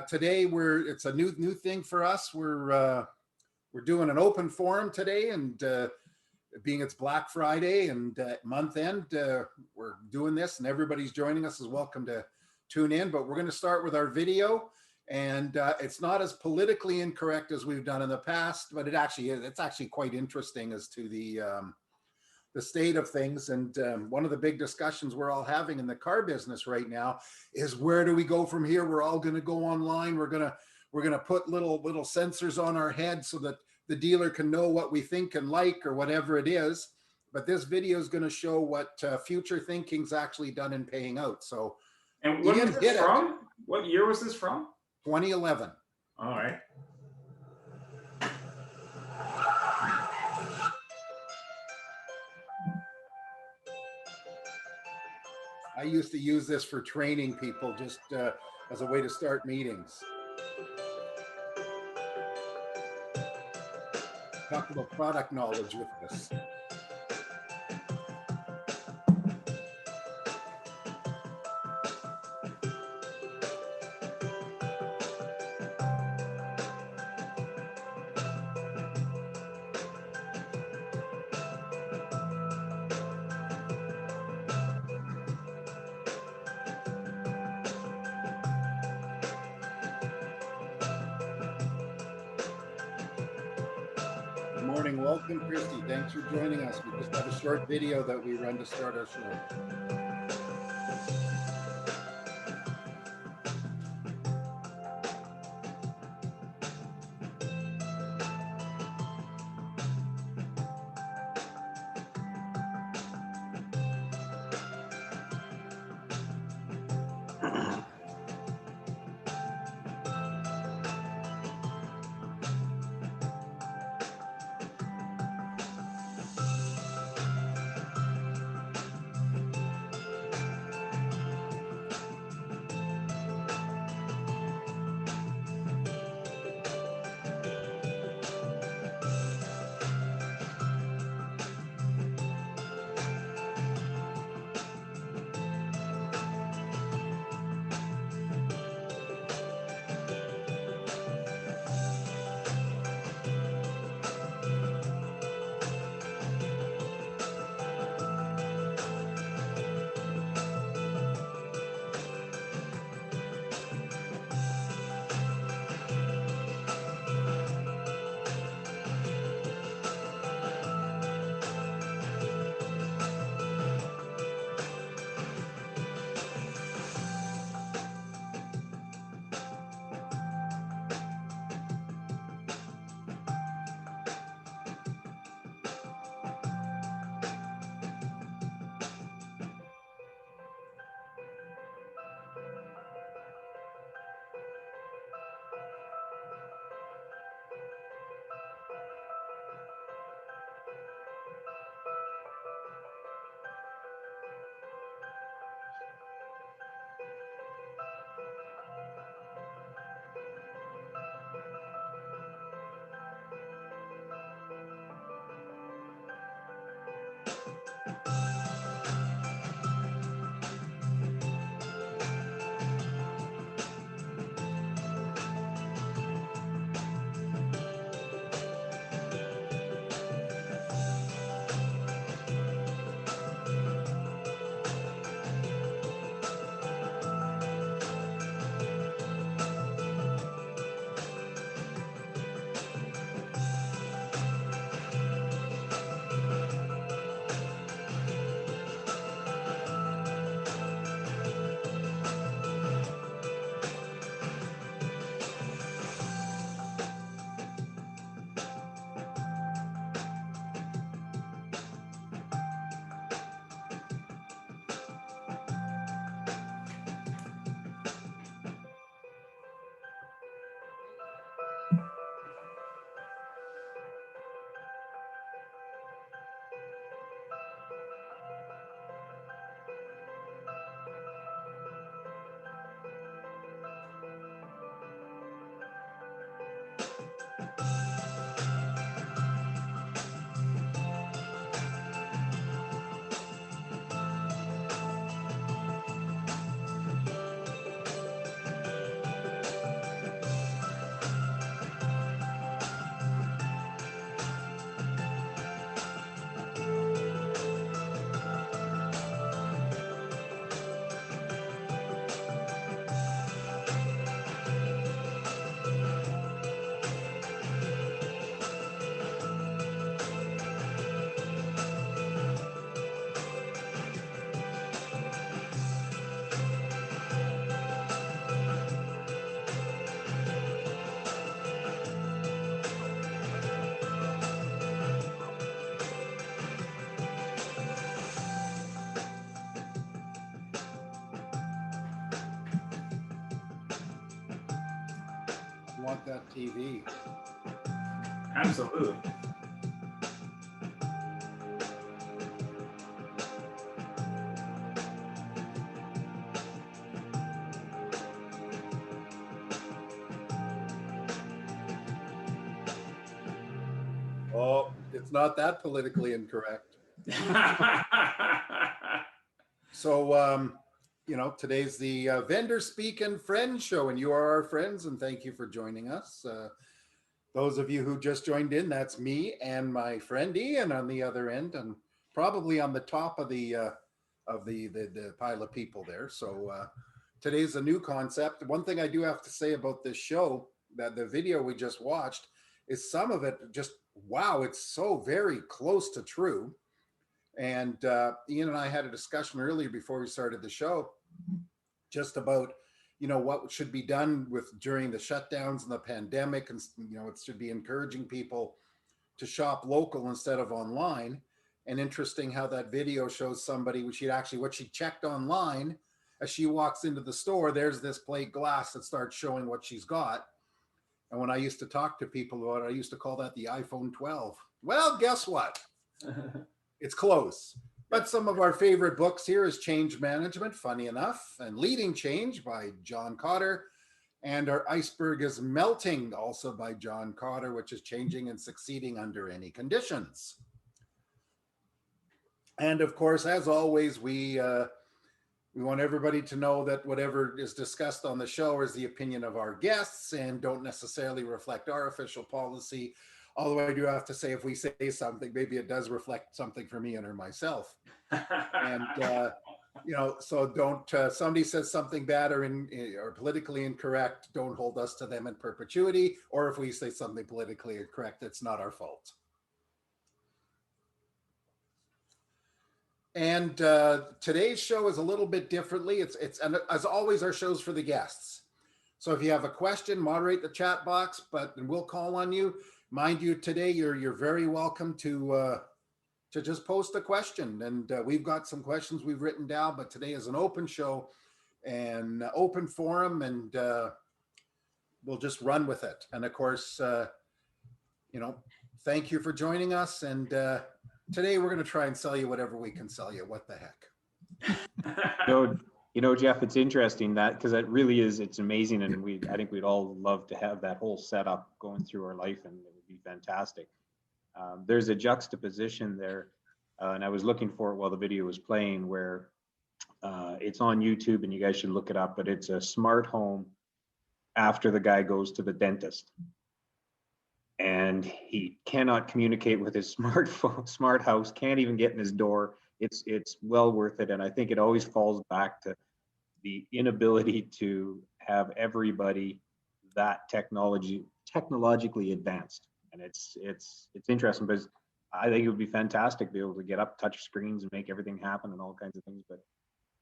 Today it's a new thing for us. We're doing an open forum today, and being it's Black Friday and month end, we're doing this, and everybody's joining us is welcome to tune in. But we're going to start with our video, and it's not as politically incorrect as we've done in the past, but it actually is. It's actually quite interesting as to the state of things. And one of the big discussions we're all having in the car business right now is, where do we go from here? We're all going to go online. We're going to put little sensors on our head so that the dealer can know what we think and like, or whatever it is. But this video is going to show what future thinking's actually done in paying out. So, and when was this from? What year was this from? 2011. All right. I used to use this for training people, just as a way to start meetings. Talk about product knowledge with this. Good morning, welcome Christy. Thanks for joining us. We just have a short video that we run to start our show. want that TV. Absolutely. Oh, it's not that politically incorrect. So, today's the Vendor Speak and Friends show, and you are our friends, and thank you for joining us. Those of you who just joined in, that's me and my friend Ian on the other end, and probably on the top of the pile of people there. So today's a new concept. One thing I do have to say about this show, that the video we just watched, is some of it just, wow, it's so very close to true. And Ian and I had a discussion earlier before we started the show, just about, what should be done during the shutdowns and the pandemic. And, it should be encouraging people to shop local instead of online. And interesting how that video shows somebody, what she checked online as she walks into the store, there's this plate glass that starts showing what she's got. And when I used to talk to people about it, I used to call that the iPhone 12. Well, guess what? It's close. But some of our favorite books here is Change Management, funny enough, and Leading Change by John Cotter. And Our Iceberg is Melting, also by John Cotter, which is changing and succeeding under any conditions. And of course, as always, we want everybody to know that whatever is discussed on the show is the opinion of our guests and don't necessarily reflect our official policy. Although I do have to say, if we say something, maybe it does reflect something for me and or myself. And, so don't, somebody says something bad or politically incorrect, don't hold us to them in perpetuity. Or if we say something politically incorrect, it's not our fault. And today's show is a little bit differently. And as always, our show's for the guests. So if you have a question, moderate the chat box, and we'll call on you. Mind you, today you're very welcome to just post a question. And we've got some questions we've written down, but today is an open show and open forum, and we'll just run with it. And of course, thank you for joining us. And today we're going to try and sell you whatever we can sell you. What the heck? Jeff, it's interesting that, because it really is, it's amazing. And I think we'd all love to have that whole setup going through our life, and it would be fantastic. There's a juxtaposition there. And I was looking for it while the video was playing, where it's on YouTube, and you guys should look it up, but it's a smart home after the guy goes to the dentist. And he cannot communicate with his smart house, can't even get in his door. It's well worth it. And I think it always falls back to the inability to have everybody that technologically advanced. And it's interesting, because I think it would be fantastic to be able to get up touch screens and make everything happen and all kinds of things.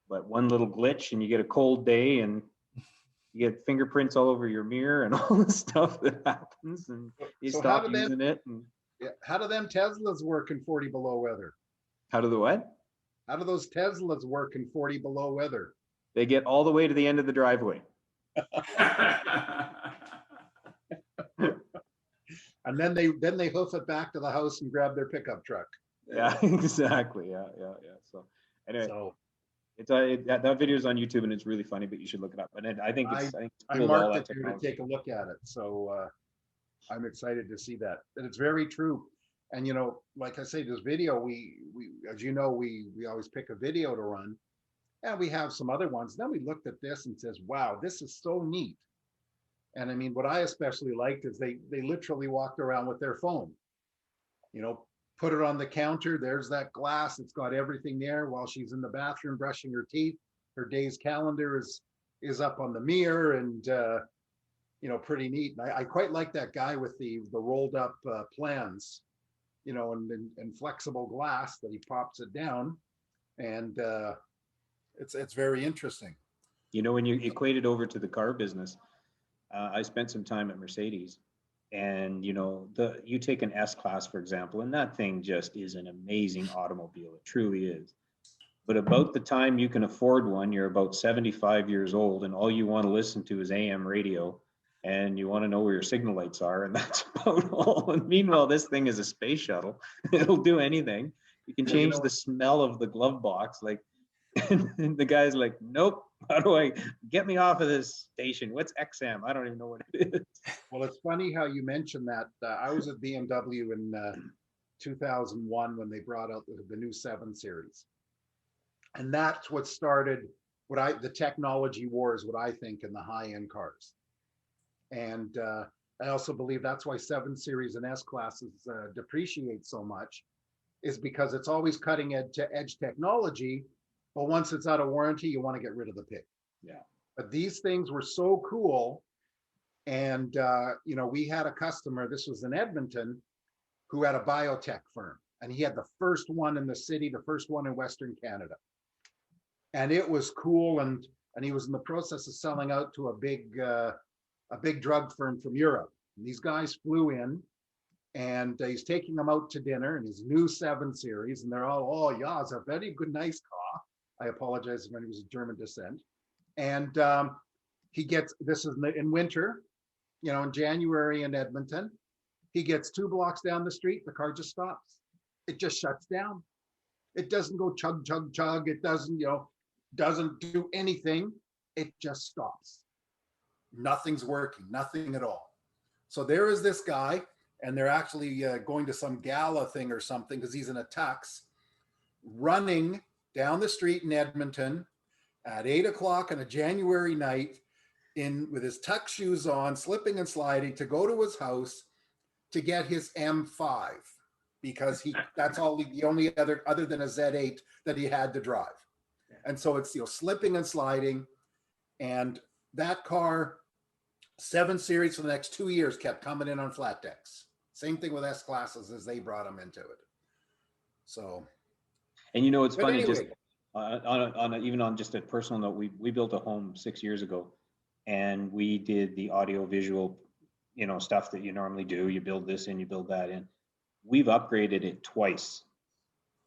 But one little glitch and you get a cold day and you get fingerprints all over your mirror and all the stuff that happens, and you stop using it. And how do them Teslas work in 40 below weather? How do the what? How do those Teslas work in 40 below weather? They get all the way to the end of the driveway. And then they hoof it back to the house and grab their pickup truck. Yeah, exactly. Yeah. So anyway, that video is on YouTube, and it's really funny, but you should look it up. And I think it's cool. I marked it here to take a look at it. So I'm excited to see that. And it's very true. And like I say, this video, we as you know, we always pick a video to run, and we have some other ones. Then we looked at this and says, wow, this is so neat. And I mean, what I especially liked is they literally walked around with their phone, put it on the counter. There's that glass. It's got everything there while she's in the bathroom brushing her teeth. Her day's calendar is up on the mirror, and pretty neat. And I quite like that guy with the rolled up plans, and flexible glass that he pops it down, and it's very interesting. When you equate it over to the car business, I spent some time at Mercedes, and you take an S-Class, for example, and that thing just is an amazing automobile. It truly is. But about the time you can afford one, you're about 75 years old, and all you want to listen to is AM radio, and you want to know where your signal lights are, and that's about all. And meanwhile, this thing is a space shuttle. It'll do anything. You can change the smell of the glove box. Like, and the guy's like, nope, how do I get me off of this station? What's XM? I don't even know what it is. Well, it's funny how you mentioned that. I was at BMW in 2001 when they brought out the new 7 Series. And that's what started the technology wars, what I think, in the high-end cars. And I also believe that's why 7 Series and S classes depreciate so much, is because it's always cutting edge technology, but once it's out of warranty, you want to get rid of the pig. Yeah. But these things were so cool. And, we had a customer, this was in Edmonton, who had a biotech firm. And he had the first one in the city, the first one in Western Canada. And it was cool. And he was in the process of selling out to a big drug firm from Europe. And these guys flew in, and he's taking them out to dinner in his new 7 Series. And they're all, oh, yeah, it's a very good, nice car. I apologize when he was of German descent. And he gets, this is in winter, in January in Edmonton. He gets 2 blocks down the street, the car just stops. It just shuts down. It doesn't go chug, chug, chug. It doesn't, doesn't do anything. It just stops. Nothing's working, nothing at all. So there is this guy, and they're actually going to some gala thing or something, because he's in a tux, running down the street in Edmonton at 8 o'clock on a January night, with his tux shoes on, slipping and sliding, to go to his house to get his M5, because that's all the only other than a Z8 that he had to drive. And so it's slipping and sliding. And that car, 7 Series, for the next 2 years kept coming in on flat decks. Same thing with S classes as they brought them into it. So, and it's funny, anyway, just even on just a personal note, we built a home 6 years ago, and we did the audio visual, stuff that you normally do. You build this in, you build that in. We've upgraded it twice,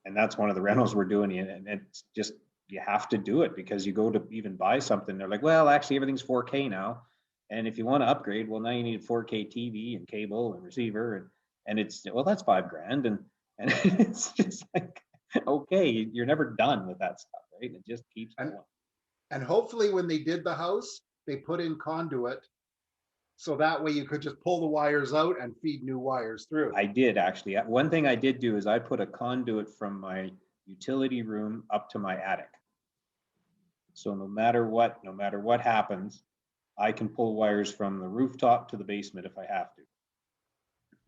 and that's one of the rentals we're doing. And it's just, you have to do it, because you go to even buy something, they're like, well, actually everything's 4K now, and if you want to upgrade, well, now you need a 4K TV and cable and receiver, and it's, well, that's $5,000, and it's just like, okay, you're never done with that stuff, right? It just keeps going. And hopefully when they did the house, they put in conduit, so that way you could just pull the wires out and feed new wires through. I did, actually. One thing I did do is I put a conduit from my utility room up to my attic. So no matter what happens, I can pull wires from the rooftop to the basement if I have to.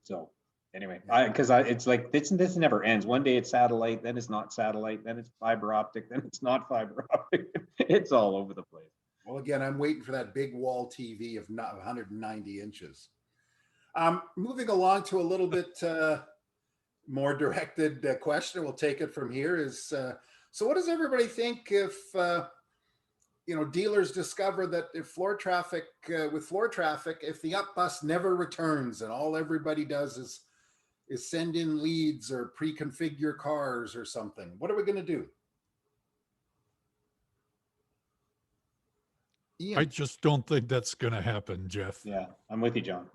So anyway, it's like, this never ends. One day it's satellite, then it's not satellite, then it's fiber optic, then it's not fiber optic. It's all over the place. Well, again, I'm waiting for that big wall TV of 190 inches. Moving along to a little bit more directed question, we'll take it from here, is so what does everybody think if dealers discover that if with floor traffic, if the up bus never returns and all everybody does is send in leads or pre-configure cars or something, what are we going to do? Ian. I just don't think that's going to happen, Jeff. Yeah, I'm with you, John.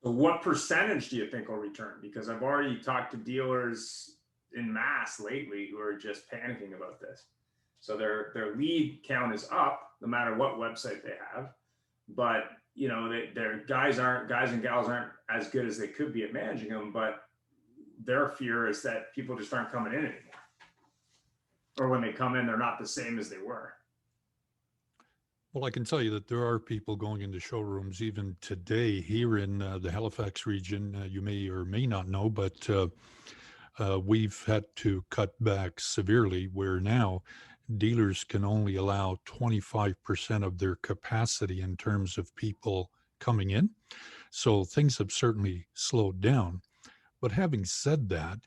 So what percentage do you think will return? Because I've already talked to dealers in mass lately who are just panicking about this. So their lead count is up no matter what website they have, but their guys and gals aren't as good as they could be at managing them. But their fear is that people just aren't coming in anymore, or when they come in, they're not the same as they were. Well, I can tell you that there are people going into showrooms even today here in the Halifax region. You may or may not know, but we've had to cut back severely, where now dealers can only allow 25% of their capacity in terms of people coming in. So things have certainly slowed down. But having said that,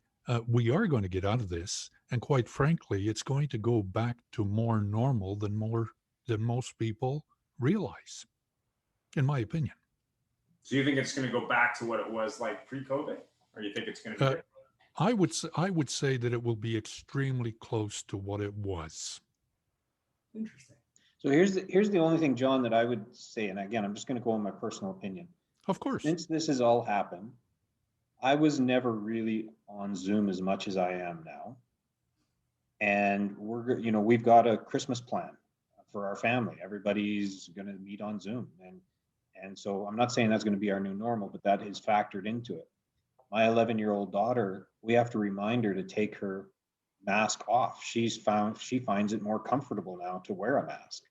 we are going to get out of this. And quite frankly, it's going to go back to more normal than most people realize, in my opinion. So you think it's going to go back to what it was like pre-COVID, or you think it's going to be different? I would say that it will be extremely close to what it was. Interesting. So here's the only thing, John, that I would say, and again, I'm just going to go on my personal opinion. Of course. Since this has all happened, I was never really on Zoom as much as I am now. And we've got a Christmas plan for our family. Everybody's going to meet on Zoom. And so I'm not saying that's going to be our new normal, but that is factored into it. My 11-year-old daughter, we have to remind her to take her mask off. She finds it more comfortable now to wear a mask.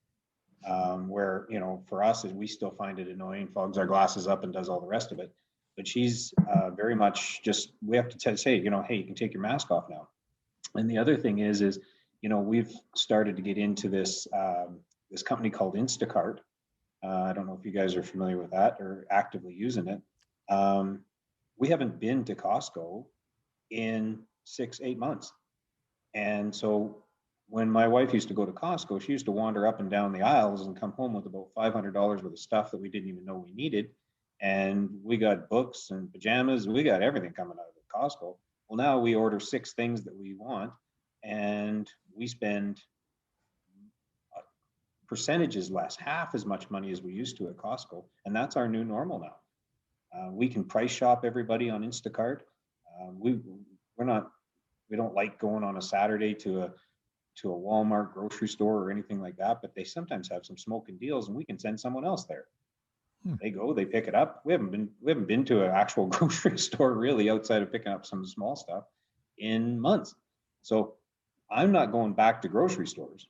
Where, for us, we still find it annoying, fogs our glasses up and does all the rest of it. But she's very much just, we have to say, hey, you can take your mask off now. And the other thing is, we've started to get into this company called Instacart. I don't know if you guys are familiar with that or actively using it. We haven't been to Costco in 6-8 months. And so when my wife used to go to Costco, she used to wander up and down the aisles and come home with about $500 worth of stuff that we didn't even know we needed. And we got books and pajamas. We got everything coming out of Costco. Well, now we order 6 things that we want, and we spend percentages less, half as much money as we used to at Costco. And that's our new normal now. We can price shop everybody on Instacart. We don't like going on a Saturday to a Walmart grocery store or anything like that, but they sometimes have some smoking deals, and we can send someone else there. They go, they pick it up. We haven't been to an actual grocery store really outside of picking up some small stuff in months. So I'm not going back to grocery stores,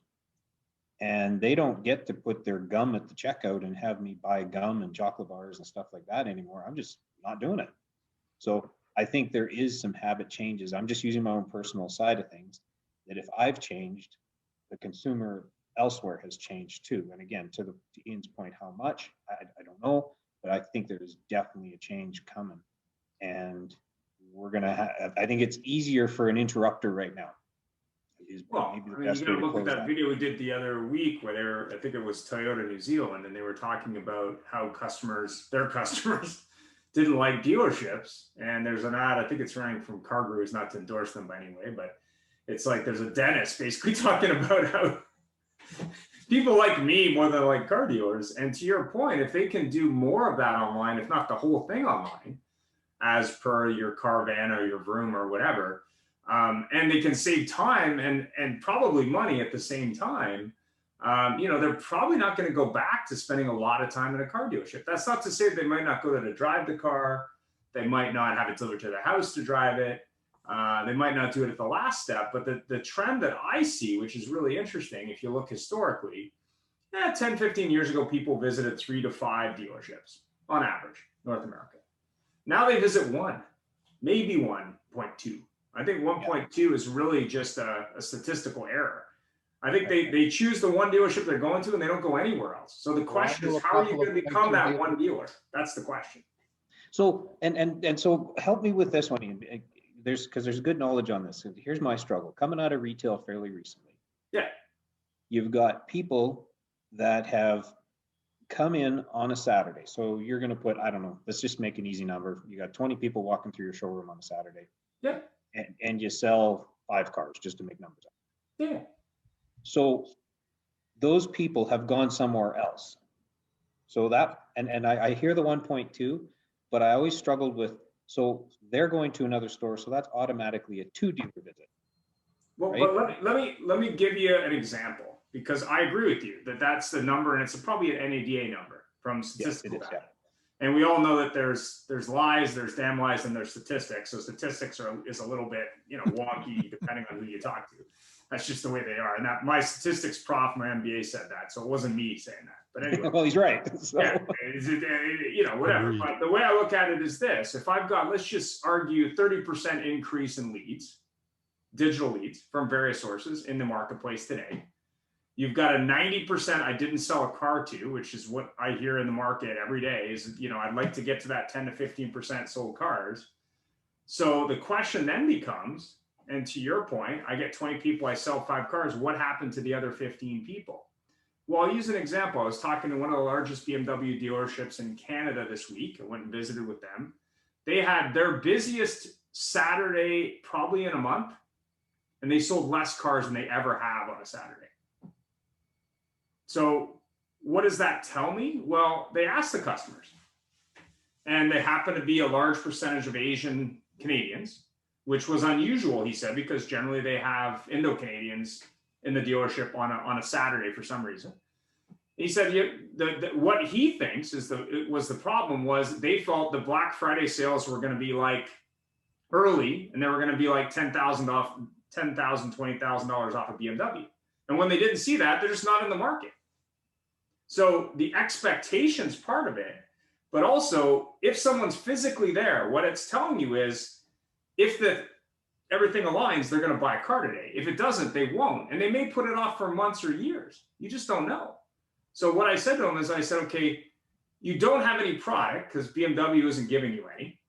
and they don't get to put their gum at the checkout and have me buy gum and chocolate bars and stuff like that anymore. I'm just not doing it. So I think there is some habit changes. I'm just using my own personal side of things, that if I've changed, the consumer elsewhere has changed too. And again, to Ian's point, how much, I don't know, but I think there is definitely a change coming. And we're going to have, I think it's easier for an interrupter right now. Well, you got to look at that video we did the other week where I think it was Toyota New Zealand, and they were talking about how their customers didn't like dealerships. And there's an ad, I think it's running from Car Gurus, not to endorse them by any way, but it's like there's a dentist basically talking about how people like me more than like car dealers. And to your point, if they can do more of that online, if not the whole thing online, as per your Carvana or your Vroom or whatever, and they can save time and probably money at the same time, they're probably not going to go back to spending a lot of time in a car dealership. That's not to say they might not go there to drive the car. They might not have it delivered to the house to drive it. They might not do it at the last step, but the trend that I see, which is really interesting, if you look historically, 10, 15 years ago, people visited 3 to 5 dealerships on average, North America. Now they visit 1, maybe 1.2. I think 1.2 is really just a statistical error. I think they choose the one dealership they're going to and they don't go anywhere else. So the question is, how are you going to become that one dealer? That's the question. So, and so help me with this one, Ian. Because there's good knowledge on this. Here's my struggle coming out of retail fairly recently. Yeah. You've got people that have come in on a Saturday. So you're going to put, I don't know, let's just make an easy number. You got 20 people walking through your showroom on a Saturday. Yeah. And you sell 5 cars just to make numbers up. Yeah. So those people have gone somewhere else. So that, and I hear the 1.2, but I always struggled with, so they're going to another store. So that's automatically a 2 dealer visit. Well, right? but let me give you an example, because I agree with you that that's the number, and it's probably an NADA number from statistical data. Yeah. And we all know that there's lies, there's damn lies, and there's statistics. So statistics is a little bit wonky depending on who you talk to. That's just the way they are. And that my statistics prof, my MBA said that, so it wasn't me saying that. But anyway, well, he's right. So. Yeah, whatever. But the way I look at it is this: if I've got, let's just argue, 30% increase in leads, digital leads from various sources in the marketplace today. You've got a 90% I didn't sell a car to, which is what I hear in the market every day is, I'd like to get to that 10 to 15% sold cars. So the question then becomes, and to your point, I get 20 people, I sell 5 cars. What happened to the other 15 people? Well, I'll use an example. I was talking to one of the largest BMW dealerships in Canada this week. I went and visited with them. They had their busiest Saturday probably in a month, and they sold less cars than they ever have on a Saturday. So what does that tell me? Well, they asked the customers, and they happen to be a large percentage of Asian Canadians, which was unusual, he said, because generally they have Indo-Canadians in the dealership on a Saturday for some reason. He said what he thinks is the problem was they thought the Black Friday sales were going to be like early, and they were going to be like $10,000 off, $10,000, $20,000 off of BMW. And when they didn't see that, they're just not in the market. So the expectations part of it, but also if someone's physically there, what it's telling you is if everything aligns, they're going to buy a car today. If it doesn't, they won't. And they may put it off for months or years. You just don't know. So what I said to him is I said, okay, you don't have any product because BMW isn't giving you any.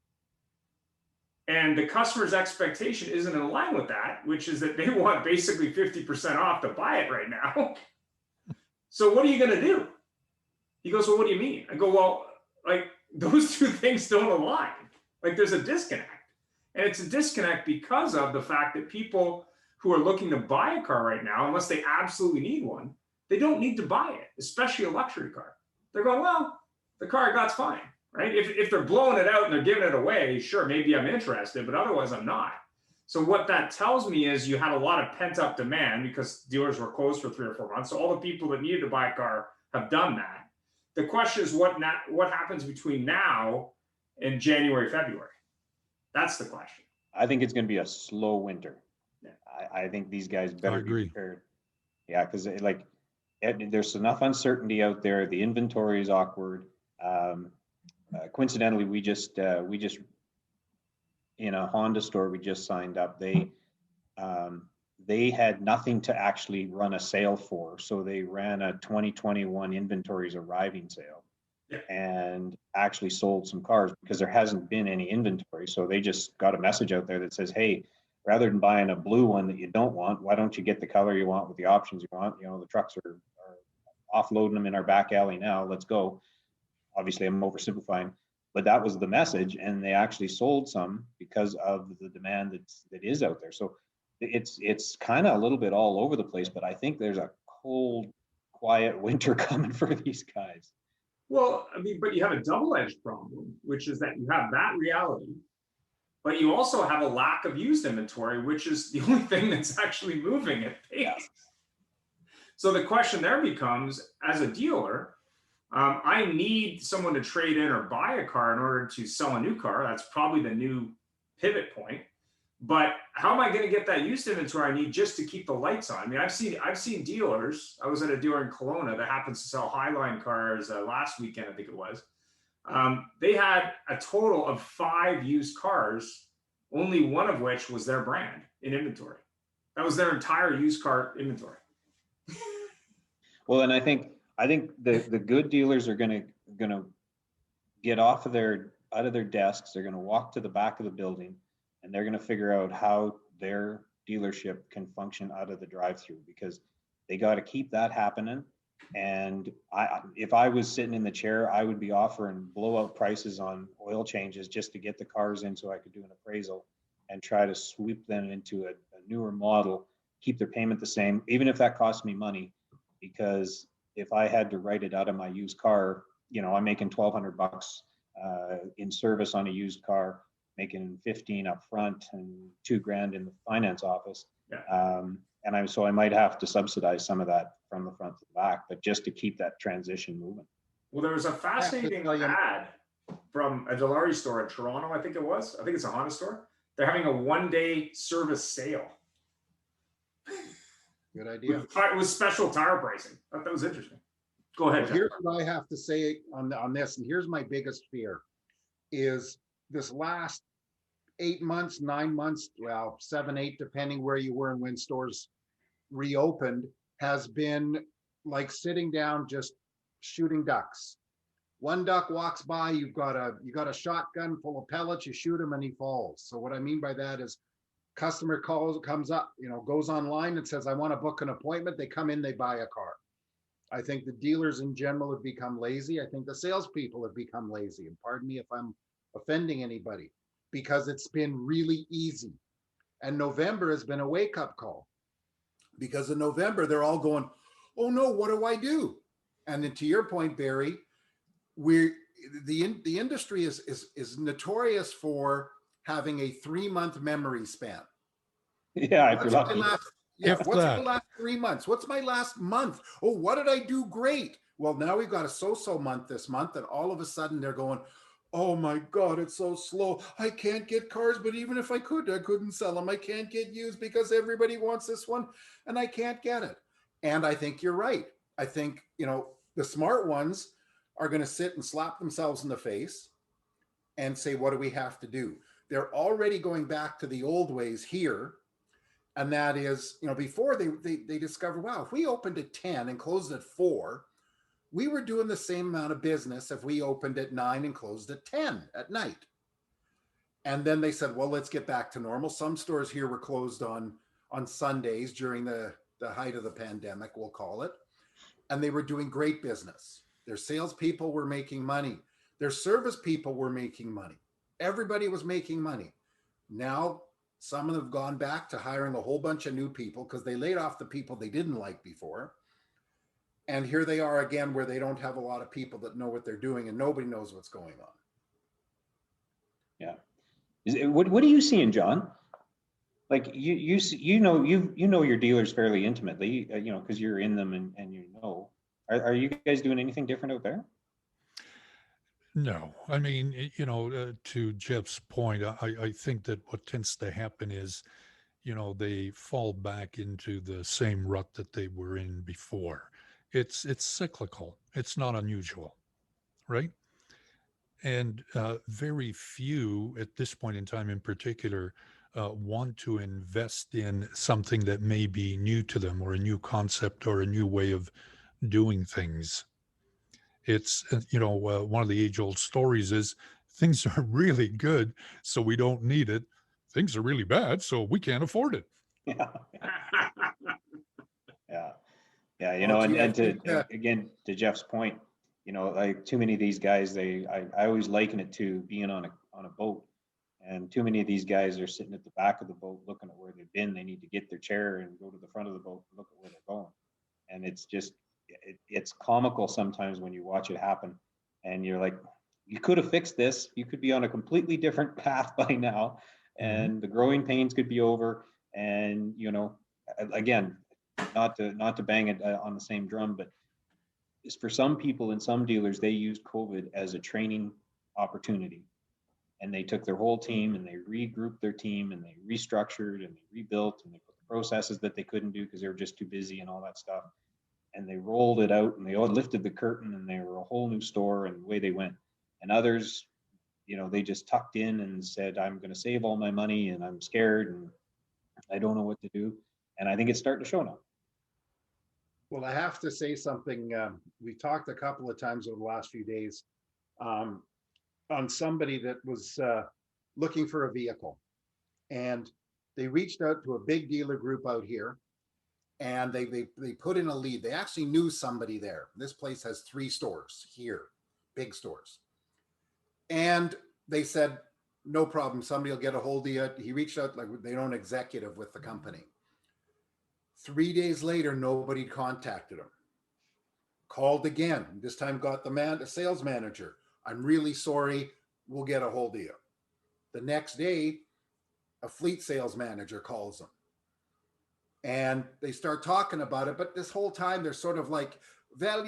And the customer's expectation isn't in line with that, which is that they want basically 50% off to buy it right now. So what are you going to do? He goes, well, what do you mean? I go, well, like those two things don't align. Like there's a disconnect. And it's a disconnect because of the fact that people who are looking to buy a car right now, unless they absolutely need one, they don't need to buy it, especially a luxury car. They're going, well, the car I got's fine, right? If they're blowing it out and they're giving it away, sure, maybe I'm interested, but otherwise I'm not. So what that tells me is you had a lot of pent up demand because dealers were closed for 3 or 4 months. So all the people that needed to buy a car have done that. The question is what happens between now and January, February? That's the question. I think it's going to be a slow winter. Yeah. I think these guys better agree. be prepared. Yeah, because there's enough uncertainty out there. The inventory is awkward. Coincidentally, we just in a Honda store we just signed up. They had nothing to actually run a sale for, so they ran a 2021 inventories arriving sale, and actually sold some cars because there hasn't been any inventory. So they just got a message out there that says, hey, rather than buying a blue one that you don't want, why don't you get the color you want with the options you want? You know, the trucks are offloading them in our back alley now. Let's go. Obviously, I'm oversimplifying, but that was the message, and they actually sold some because of the demand that is out there. So it's kind of a little bit all over the place, but I think there's a cold, quiet winter coming for these guys. Well, I mean, but you have a double-edged problem, which is that you have that reality, but you also have a lack of used inventory, which is the only thing that's actually moving at pace. Yeah. So the question there becomes, as a dealer, I need someone to trade in or buy a car in order to sell a new car. That's probably the new pivot point. But how am I going to get that used inventory I need just to keep the lights on? I mean, I've seen dealers. I was at a dealer in Kelowna that happens to sell Highline cars last weekend, I think it was. They had a total of 5 used cars, only one of which was their brand in inventory. That was their entire used car inventory. Well, and I think the good dealers are gonna get out of their desks. They're gonna walk to the back of the building, and they're gonna figure out how their dealership can function out of the drive-through, because they got to keep that happening. And if I was sitting in the chair, I would be offering blowout prices on oil changes just to get the cars in so I could do an appraisal and try to sweep them into a newer model, keep their payment the same, even if that costs me money. Because if I had to write it out of my used car, you know, I'm making $1,200 in service on a used car, making 15 up front and $2,000 in the finance office. Yeah. So I might have to subsidize some of that from the front to the back, but just to keep that transition moving. Well, there was a fascinating ad from a Dilawri store in Toronto, I think it was. I think it's a Honda store. They're having a 1-day service sale. Good idea. With special tire pricing. I thought that was interesting. Go ahead, John. Here's what I have to say on this, and here's my biggest fear, is this last 8 months, 9 months, well, 7, 8, depending where you were and when stores reopened, has been like sitting down just shooting ducks. One duck walks by, you got a shotgun full of pellets, you shoot him and he falls. So what I mean by that is customer comes up, goes online and says, I want to book an appointment. They come in, they buy a car. I think the dealers in general have become lazy. I think the salespeople have become lazy. And pardon me if I'm offending anybody, because it's been really easy. And November has been a wake-up call, because in November, they're all going, oh no, what do I do? And then to your point, Barry, the industry is notorious for having a 3-month memory span. Yeah, if you're What's my lucky. last, yeah, If what's my that. last 3 months? What's my last month? Oh, what did I do great? Well, now we've got a so-so month this month, and all of a sudden they're going, oh my God, it's so slow. I can't get cars, but even if I couldn't sell them. I can't get used because everybody wants this one and I can't get it. And I think you're right. I think, the smart ones are going to sit and slap themselves in the face and say, what do we have to do? They're already going back to the old ways here. And that is, before they discover, wow, if we opened at 10 and closed at 4, we were doing the same amount of business if we opened at 9 and closed at 10 at night. And then they said, well, let's get back to normal. Some stores here were closed on Sundays during the height of the pandemic, we'll call it. And they were doing great business. Their salespeople were making money. Their service people were making money. Everybody was making money. Now, some of them have gone back to hiring a whole bunch of new people because they laid off the people they didn't like before. And here they are again, where they don't have a lot of people that know what they're doing and nobody knows what's going on. Yeah. What are you seeing, John? Like you know your dealers fairly intimately, because you're in them and Are you guys doing anything different out there? No, I mean, to Jeff's point, I think that what tends to happen is, they fall back into the same rut that they were in before. It's cyclical. It's not unusual, right? And very few at this point in time in particular want to invest in something that may be new to them or a new concept or a new way of doing things. It's, one of the age old stories is things are really good, so we don't need it. Things are really bad, so we can't afford it. Yeah. Yeah. Yeah. Well, And again, to Jeff's point, like too many of these guys, I always liken it to being on a boat, and too many of these guys are sitting at the back of the boat looking at where they've been. They need to get their chair and go to the front of the boat and look at where they're going. And it's just, it's comical sometimes when you watch it happen and you're like, you could have fixed this. You could be on a completely different path by now, and the growing pains could be over. And, again, not to bang it on the same drum, but is for some people and some dealers, they used COVID as a training opportunity, and they took their whole team and they regrouped their team and they restructured and they rebuilt and they put the processes that they couldn't do because they were just too busy and all that stuff. And they rolled it out and they all lifted the curtain and they were a whole new store, and away they went. And others, they just tucked in and said, I'm going to save all my money and I'm scared and I don't know what to do. And I think it's starting to show now. Well, I have to say something. We talked a couple of times over the last few days on somebody that was looking for a vehicle. And they reached out to a big dealer group out here, and they put in a lead. They actually knew somebody there. This place has 3 stores here, big stores. And they said, no problem, somebody will get a hold of you. He reached out, like they don't executive with the company. 3 days later, nobody contacted him. Called again. This time got the sales manager. I'm really sorry. We'll get a hold of you. The next day, a fleet sales manager calls him. And they start talking about it. But this whole time, they're sort of like, Val,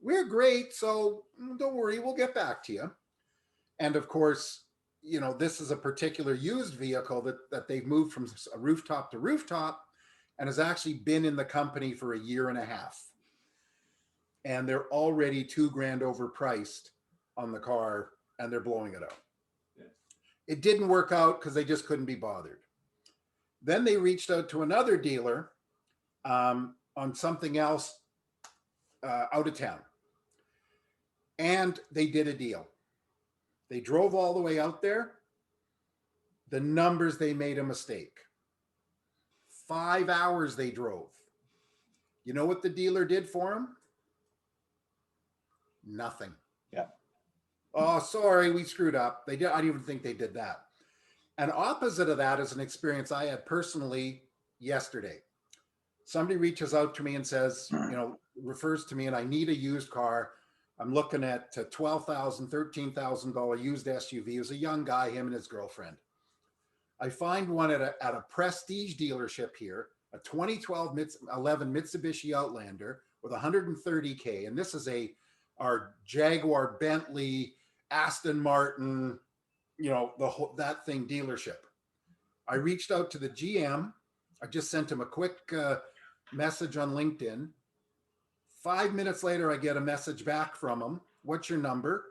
we're great. So don't worry. We'll get back to you. And of course, this is a particular used vehicle that they've moved from a rooftop to rooftop and has actually been in the company for 1.5 years. And they're already $2,000 overpriced on the car, and they're blowing it out. Yeah. It didn't work out because they just couldn't be bothered. Then they reached out to another dealer on something else out of town. And they did a deal. They drove all the way out there. The numbers, they made a mistake. 5 hours they drove. You know what the dealer did for them? Nothing. Yeah. Oh, sorry, we screwed up. I don't even think they did that. And opposite of that is an experience I had personally yesterday. somebody reaches out to me and says, refers to me, and I need a used car. I'm looking at $12,000, $13,000 used SUV. He was a young guy, him and his girlfriend. I find one at a prestige dealership here, a 2012 11 Mitsubishi Outlander with 130K. And this is our Jaguar, Bentley, Aston Martin, that thing dealership. I reached out to the GM. I just sent him a quick message on LinkedIn. 5 minutes later, I get a message back from him. What's your number?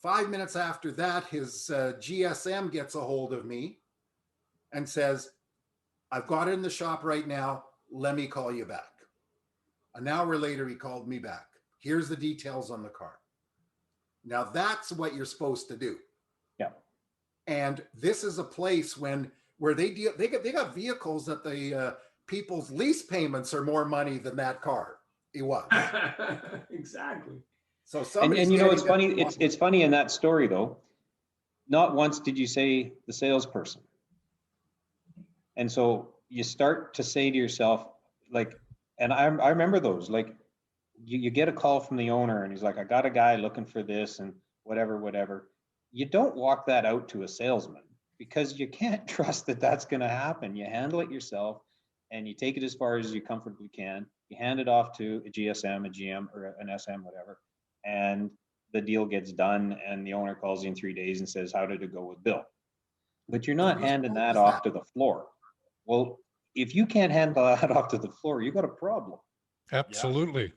5 minutes after that, his GSM gets a hold of me and says, I've got it in the shop right now. Let me call you back. An hour later, he called me back. Here's the details on the car. Now that's what you're supposed to do. Yeah. And this is a place where they got vehicles that the people's lease payments are more money than that car. It was. Exactly. So and it's funny. It's funny in that story though. Not once did you say the salesperson. And so you start to say to yourself, like, and I remember those, like, you get a call from the owner and he's like, I got a guy looking for this and whatever. You don't walk that out to a salesman because you can't trust that that's going to happen. You handle it yourself and you take it as far as you comfortably can. You hand it off to a GSM, a GM, or an SM, whatever, and the deal gets done and the owner calls you in 3 days and says, how did it go with Bill? But you're not handing that off to the floor. Well, if you can't handle that off to the floor, you got a problem. Absolutely.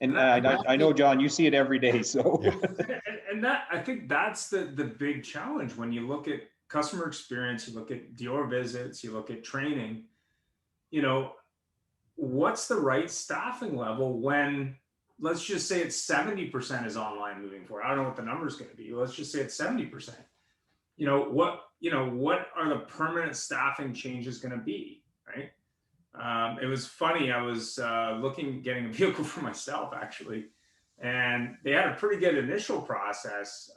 And I know, John, you see it every day. So, yeah. and that, I think that's the big challenge when you look at customer experience, you look at dealer visits, you look at training, what's the right staffing level when, let's just say it's 70% is online moving forward. I don't know what the number is going to be. Let's just say it's 70%. What are the permanent staffing changes going to be, right? It was funny. I was getting a vehicle for myself actually, and they had a pretty good initial process.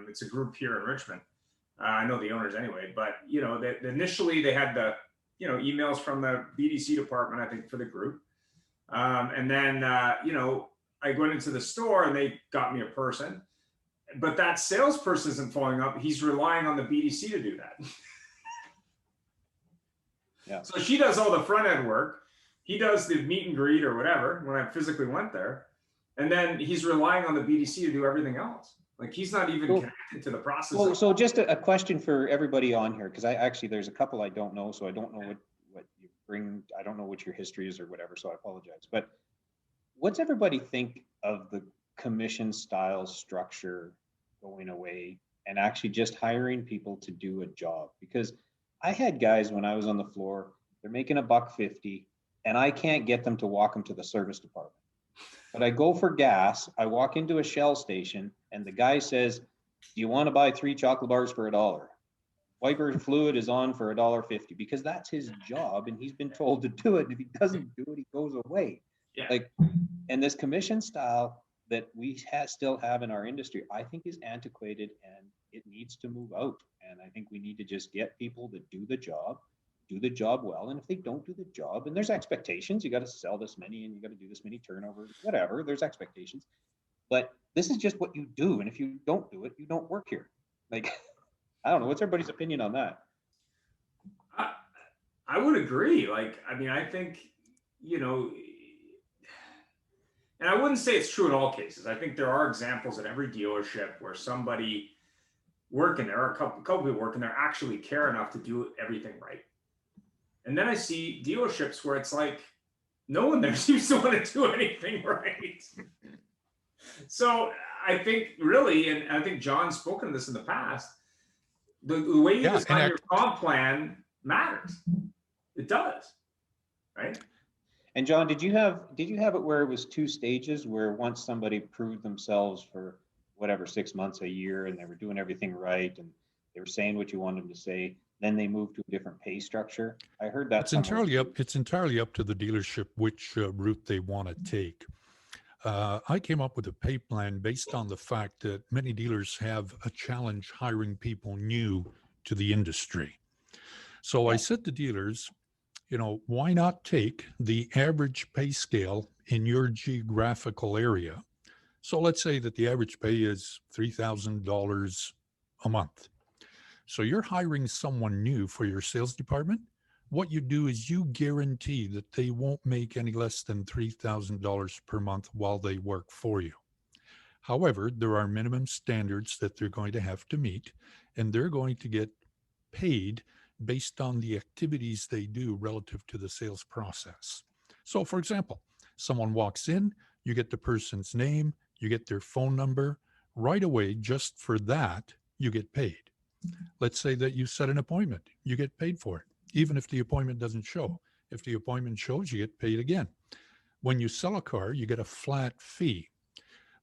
It's a group here in Richmond. I know the owners anyway, but initially they had the emails from the BDC department, I think, for the group, and then I went into the store and they got me a person. But that salesperson isn't following up. He's relying on the BDC to do that. Yeah. So she does all the front end work. He does the meet and greet or whatever when I physically went there. And then he's relying on the BDC to do everything else. Like he's not even connected to the process. Well, so just a question for everybody on here, because there's a couple I don't know. So I don't know what you bring. I don't know what your history is or whatever. So I apologize. But what's everybody think of the commission style structure going away and actually just hiring people to do a job? Because I had guys when I was on the floor, they're making $1.50 and I can't get them to walk them to the service department. But I go for gas, I walk into a Shell station and the guy says, do you want to buy 3 chocolate bars for $1? Wiper fluid is on for $1.50 because that's his job and he's been told to do it. And if he doesn't do it, he goes away. Yeah. And this commission style that we still have in our industry, I think is antiquated and it needs to move out. And I think we need to just get people that do the job well. And if they don't do the job, and there's expectations, you got to sell this many and you got to do this many turnovers, whatever, there's expectations. But this is just what you do. And if you don't do it, you don't work here. Like, I don't know. What's everybody's opinion on that? I would agree. I think, and I wouldn't say it's true in all cases. I think there are examples at every dealership where somebody working there, or a couple people working there, actually care enough to do everything right. And then I see dealerships where it's like, no one there seems to want to do anything right. So I think really, and I think John's spoken of this in the past, the way you design your comp plan matters. It does, right? And John, did you have it where it was 2 stages, where once somebody proved themselves for whatever 6 months, a year, and they were doing everything right and they were saying what you wanted them to say, then they moved to a different pay structure? I heard that. It's entirely up to the dealership which route they want to take. I came up with a pay plan based on the fact that many dealers have a challenge hiring people new to the industry. So I said to dealers, why not take the average pay scale in your geographical area? So let's say that the average pay is $3,000 a month. So you're hiring someone new for your sales department. What you do is you guarantee that they won't make any less than $3,000 per month while they work for you. However, there are minimum standards that they're going to have to meet, and they're going to get paid based on the activities they do relative to the sales process. So, for example, someone walks in, you get the person's name, you get their phone number. Right away, just for that, you get paid. Let's say that you set an appointment, you get paid for it, even if the appointment doesn't show. If the appointment shows, you get paid again. When you sell a car, you get a flat fee,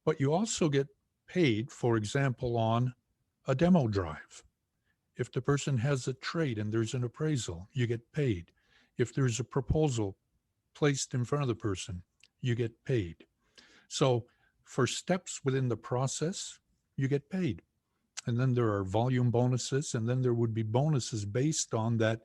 but you also get paid, for example, on a demo drive. If the person has a trade and there's an appraisal, you get paid. If there's a proposal placed in front of the person, you get paid. So for steps within the process, you get paid. And then there are volume bonuses, and then there would be bonuses based on that.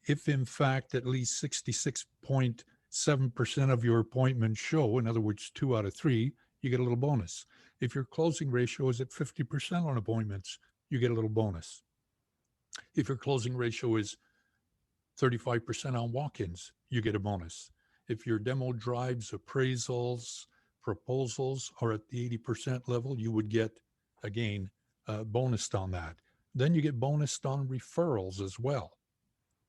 If in fact at least 66.7% of your appointments show, in other words, 2 out of 3, you get a little bonus. If your closing ratio is at 50% on appointments, you get a little bonus. If your closing ratio is 35% on walk-ins, you get a bonus. If your demo drives, appraisals, proposals are at the 80% level, you would get, again, bonused on that. Then you get bonused on referrals as well.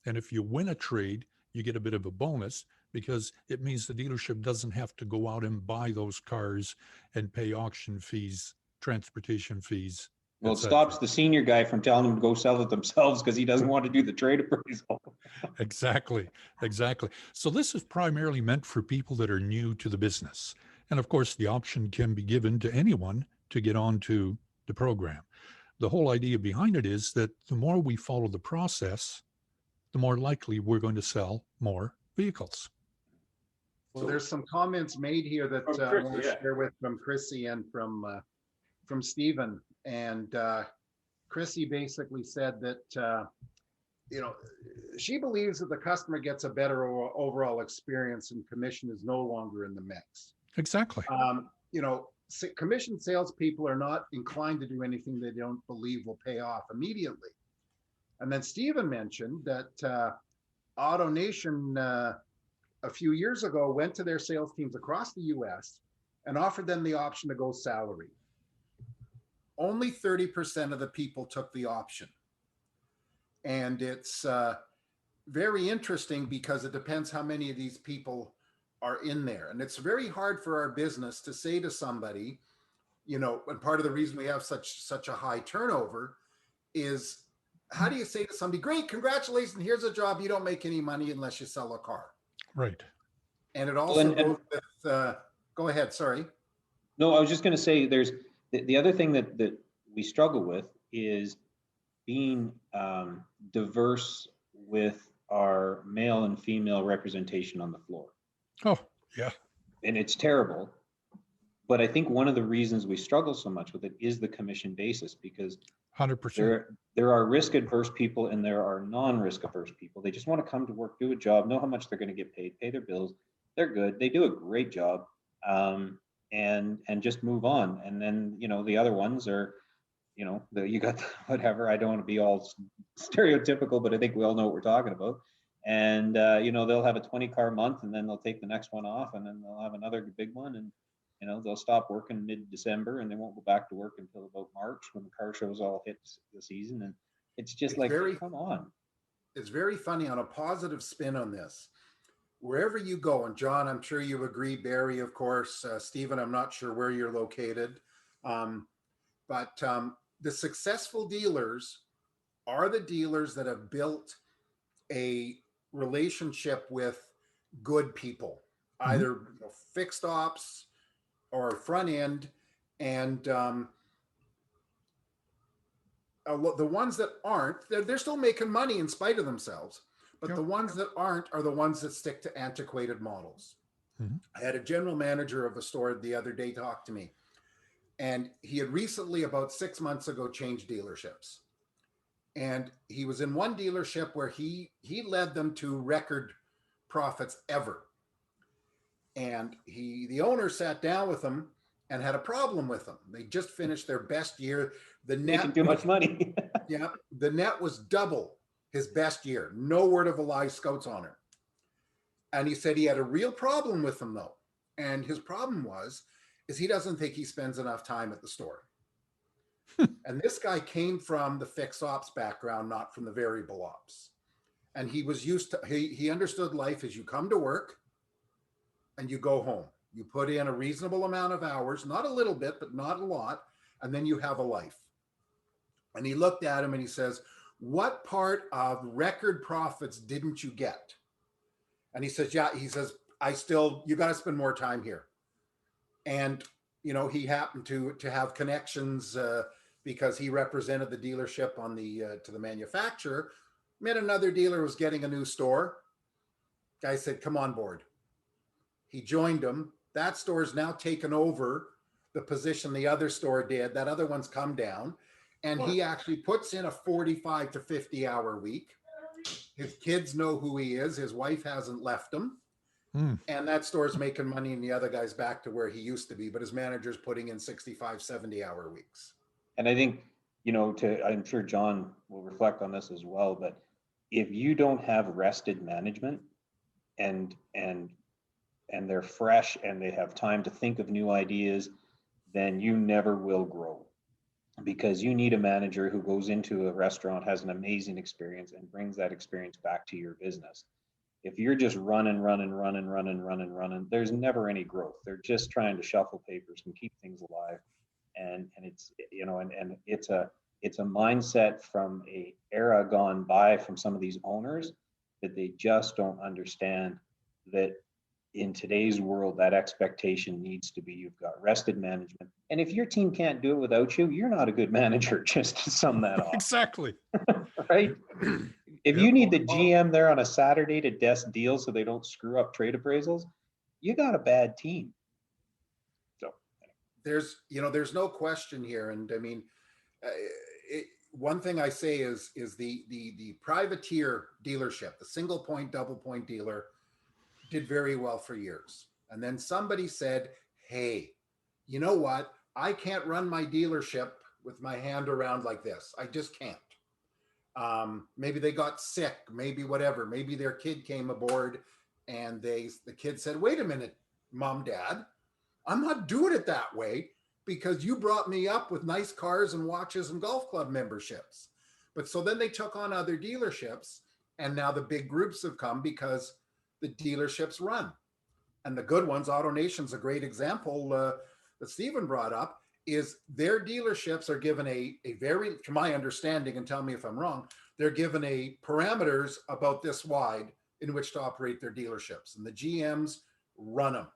And if you win a trade, you get a bit of a bonus because it means the dealership doesn't have to go out and buy those cars and pay auction fees, transportation fees. Well, it stops the senior guy from telling them to go sell it themselves because he doesn't want to do the trade appraisal. Exactly. So this is primarily meant for people that are new to the business. And of course, the option can be given to anyone to get onto the program. The whole idea behind it is that the more we follow the process, the more likely we're going to sell more vehicles. Well, there's some comments made here that I want to share with from Chrissy and from Stephen. And Chrissy basically said that, she believes that the customer gets a better overall experience and commission is no longer in the mix. Exactly. Commission salespeople are not inclined to do anything they don't believe will pay off immediately. And then Stephen mentioned that AutoNation a few years ago went to their sales teams across the US and offered them the option to go salary. Only 30% of the people took the option. And it's very interesting because it depends how many of these people are in there. And it's very hard for our business to say to somebody, and part of the reason we have such a high turnover is, how do you say to somebody, great, congratulations, here's a job, you don't make any money unless you sell a car. Right. And it also goes with, go ahead, sorry. No, I was just going to say there's the other thing that we struggle with is being diverse with our male and female representation on the floor. Oh, yeah. And it's terrible. But I think one of the reasons we struggle so much with it is the commission basis, because 100%. There are risk adverse people and there are non-risk averse people. They just want to come to work, do a job, know how much they're going to get paid, pay their bills. They're good. They do a great job, and just move on. And then, the other ones are, you got whatever. I don't want to be all stereotypical, but I think we all know what we're talking about. And, they'll have a 20-car month and then they'll take the next one off and then they'll have another big one. And, they'll stop working mid-December and they won't go back to work until about March when the car shows all hit the season. And it's just come on. It's very funny on a positive spin on this. Wherever you go, and John, I'm sure you agree, Barry, of course, Stephen, I'm not sure where you're located. But the successful dealers are the dealers that have built a relationship with good people, either fixed ops or front end. And the ones that aren't, they're still making money in spite of themselves. But the ones that aren't are the ones that stick to antiquated models. I had a general manager of a store the other day talk to me. And he had recently, about 6 months ago, changed dealerships. And he was in one dealership where he led them to record profits ever. And the owner sat down with him and had a problem with them. They just finished their best year. The net Making too much money. yeah, the net was double his best year. No word of a lie, Scout's honor. And he said he had a real problem with them though. And his problem is he doesn't think he spends enough time at the store. And this guy came from the fixed ops background, not from the variable ops. And he was used to, he understood life as you come to work and you go home. You put in a reasonable amount of hours, not a little bit, but not a lot. And then you have a life. And he looked at him and he says, what part of record profits didn't you get? And he says, yeah, he says, you got to spend more time here. And, you know, he happened to have connections because he represented the dealership on to the manufacturer. Met another dealer who was getting a new store. Guy said, come on board. He joined him. That store's now taken over the position the other store did. That other one's come down. And he actually puts in a 45 to 50 hour week. His kids know who he is. His wife hasn't left him. And that store's making money and the other guy's back to where he used to be, but his manager's putting in 65, 70 hour weeks. And I think, you know, I'm sure John will reflect on this as well, but if you don't have rested management and they're fresh and they have time to think of new ideas, then you never will grow. Because you need a manager who goes into a restaurant, has an amazing experience and brings that experience back to your business. If you're just running, there's never any growth. They're just trying to shuffle papers and keep things alive. And it's, you know, and it's a mindset from a era gone by from some of these owners that they just don't understand that in today's world, that expectation needs to be, you've got rested management. And if your team can't do it without you, you're not a good manager, just to sum that off. Exactly. Right? If you need the GM there on a Saturday to desk deals so they don't screw up trade appraisals, you got a bad team. So there's no question here. And I mean, one thing I say is the privateer dealership, the single point, double point dealer, did very well for years. And then somebody said, hey, you know what? I can't run my dealership with my hand around like this. I just can't. Maybe they got sick, maybe whatever. Maybe their kid came aboard and the kid said, wait a minute, mom, dad, I'm not doing it that way because you brought me up with nice cars and watches and golf club memberships. But so then they took on other dealerships and now the big groups have come because the dealerships run. And the good ones, AutoNation's a great example that Stephen brought up, is their dealerships are given a very, to my understanding, and tell me if I'm wrong, they're given a parameters about this wide in which to operate their dealerships. And the GMs run them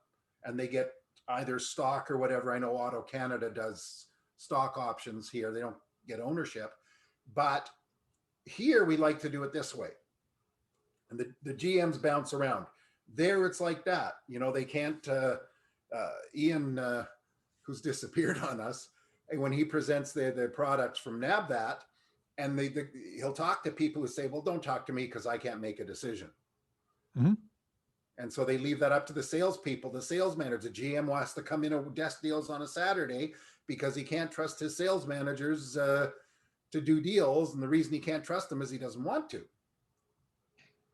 and they get either stock or whatever. I know Auto Canada does stock options here. They don't get ownership, but here we like to do it this way. And the GMs bounce around. There it's like that. You know, they can't, Ian, who's disappeared on us, when he presents the products from NABVAT, and he'll talk to people who say, well, don't talk to me because I can't make a decision. Mm-hmm. And so they leave that up to the salespeople, the sales manager. The GM wants to come in and desk deals on a Saturday because he can't trust his sales managers to do deals. And the reason he can't trust them is he doesn't want to.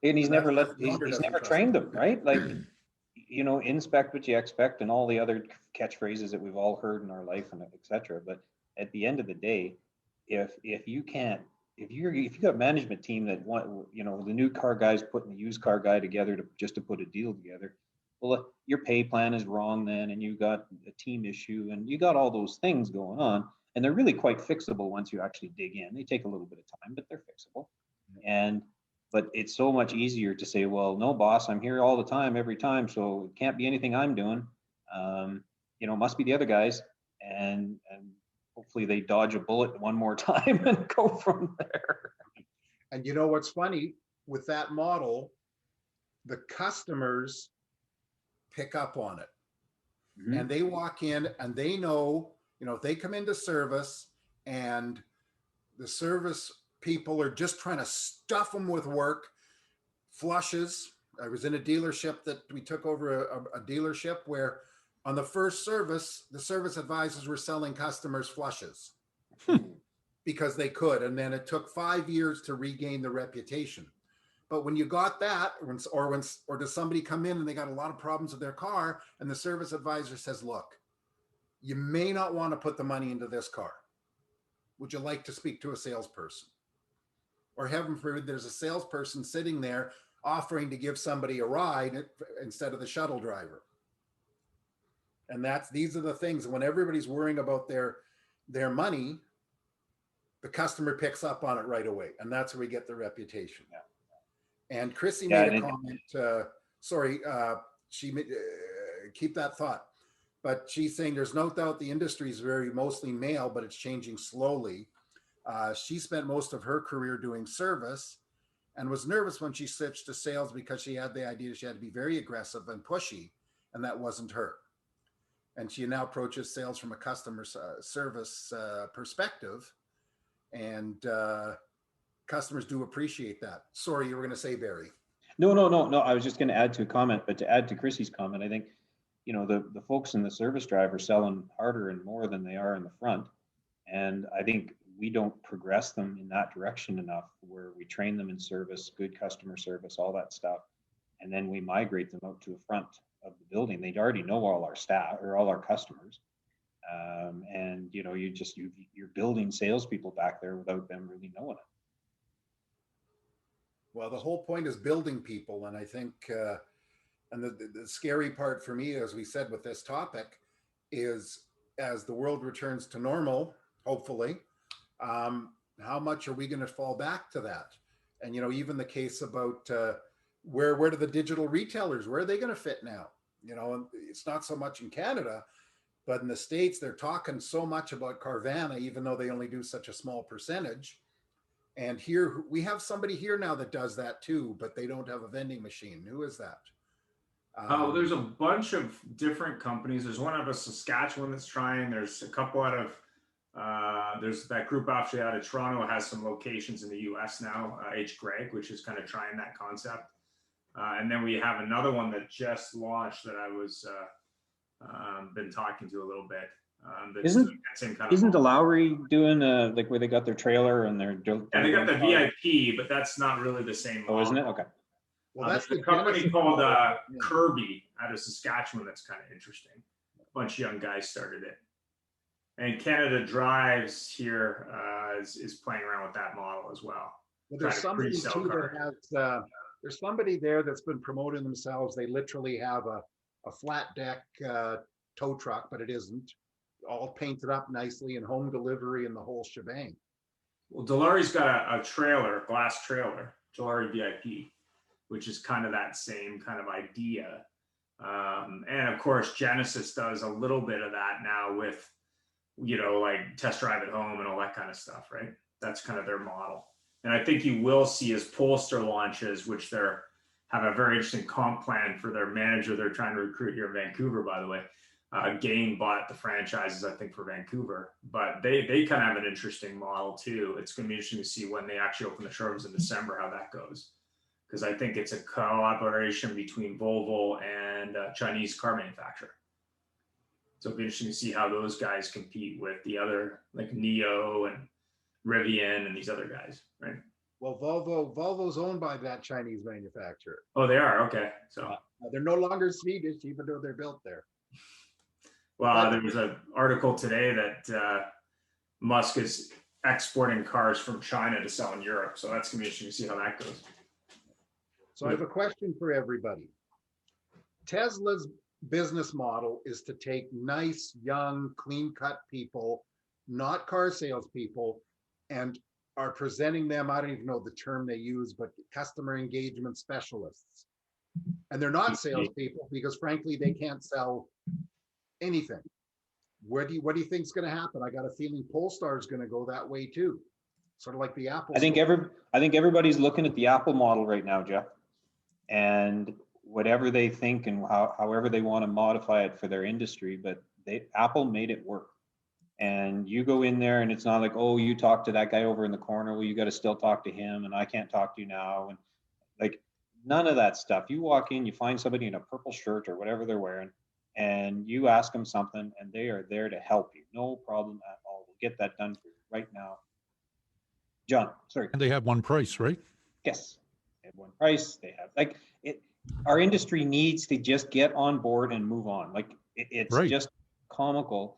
And he's never trained them, right? Like, you know, inspect what you expect and all the other catchphrases that we've all heard in our life and et cetera. But at the end of the day, if you got a management team that want, you know, the new car guy's putting the used car guy together to put a deal together, well, your pay plan is wrong then, and you got a team issue and you got all those things going on, and they're really quite fixable once you actually dig in. They take a little bit of time, but they're fixable. But it's so much easier to say, well, no, boss, I'm here all the time, every time, so it can't be anything I'm doing. You know, it must be the other guys. And hopefully they dodge a bullet one more time and go from there. And you know what's funny with that model, the customers pick up on it. Mm-hmm. And they walk in and they know, you know, if they come into service and the service people are just trying to stuff them with work, flushes. I was in a dealership that we took over a dealership where on the first service, the service advisors were selling customers flushes because they could. And then it took 5 years to regain the reputation. But when you got that, or does somebody come in and they got a lot of problems with their car and the service advisor says, look, you may not want to put the money into this car. Would you like to speak to a salesperson? Or heaven forbid, there's a salesperson sitting there offering to give somebody a ride instead of the shuttle driver. And these are the things when everybody's worrying about their money, the customer picks up on it right away. And that's where we get the reputation. Yeah. And Chrissy made a comment, keep that thought. But she's saying there's no doubt the industry is very mostly male, but it's changing slowly. She spent most of her career doing service and was nervous when she switched to sales because she had the idea she had to be very aggressive and pushy, and that wasn't her. And she now approaches sales from a customer service perspective, and customers do appreciate that. Sorry, you were going to say, Barry. No. I was just going to add to a comment, but to add to Chrissy's comment, I think, you know, the folks in the service drive are selling harder and more than they are in the front. And I think we don't progress them in that direction enough, where we train them in service, good customer service, all that stuff. And then we migrate them out to the front of the building. They already know all our staff or all our customers. And, you know, you're building salespeople back there without them really knowing it. Well, the whole point is building people. And I think, and the scary part for me, as we said with this topic, is as the world returns to normal, hopefully, how much are we going to fall back to that? And, you know, even the case about where do the digital retailers, where are they going to fit now? You know, and it's not so much in Canada, but in the States, they're talking so much about Carvana, even though they only do such a small percentage. And here we have somebody here now that does that too, but they don't have a vending machine. Who is that? There's a bunch of different companies. There's one out of Saskatchewan that's trying. There's a couple out of, there's that group actually out of Toronto has some locations in the US now, H. Gregg, which is kind of trying that concept. And then we have another one that just launched that I was been talking to a little bit. Isn't the Lowry doing like where they got their trailer and they're yeah, they got the VIP, but that's not really the same model. Oh, isn't it? Okay. Well, that's the company called Kirby out of Saskatchewan. That's kind of interesting. A bunch of young guys started it. And Canada Drives here is playing around with that model as well. Well, there's somebody too that has, there's somebody there that's been promoting themselves. They literally have a flat deck tow truck, but it isn't, all painted up nicely and home delivery and the whole shebang. Well, Dilawri's got a trailer, glass trailer, Dilawri VIP, which is kind of that same kind of idea. And of course, Genesis does a little bit of that now with, you know, like test drive at home and all that kind of stuff, right? That's kind of their model. And I think you will see as Polestar launches, which have a very interesting comp plan for their manager they're trying to recruit here in Vancouver, by the way. Gain bought the franchises, I think, for Vancouver, but they kind of have an interesting model too. It's going to be interesting to see when they actually open the showrooms in December, how that goes. Because I think it's a collaboration between Volvo and a Chinese car manufacturer. So it'll be interesting to see how those guys compete with the other, like NIO and Rivian and these other guys, right? Well, Volvo's owned by that Chinese manufacturer. Oh, they are? Okay. So they're no longer Swedish, even though they're built there. Well, there was an article today that Musk is exporting cars from China to sell in Europe. So that's going to be interesting to see how that goes. So I have a question for everybody. Tesla's business model is to take nice, young, clean-cut people, not car salespeople, and are presenting them, I don't even know the term they use, but customer engagement specialists. And they're not salespeople because frankly, they can't sell anything. What do you think is going to happen? I got a feeling Polestar is going to go that way too. Sort of like the Apple. I think everybody's looking at the Apple model right now, Jeff. And whatever they think and however they want to modify it for their industry, but Apple made it work. And you go in there and it's not like, oh, you talk to that guy over in the corner. Well, you got to still talk to him and I can't talk to you now. And like none of that stuff. You walk in, you find somebody in a purple shirt or whatever they're wearing, and you ask them something and they are there to help you. No problem at all. We'll get that done for you right now. John, sorry. And they have one price, right? Yes. They have one price. They have like it. Our industry needs to just get on board and move on. Like it's Right. just comical.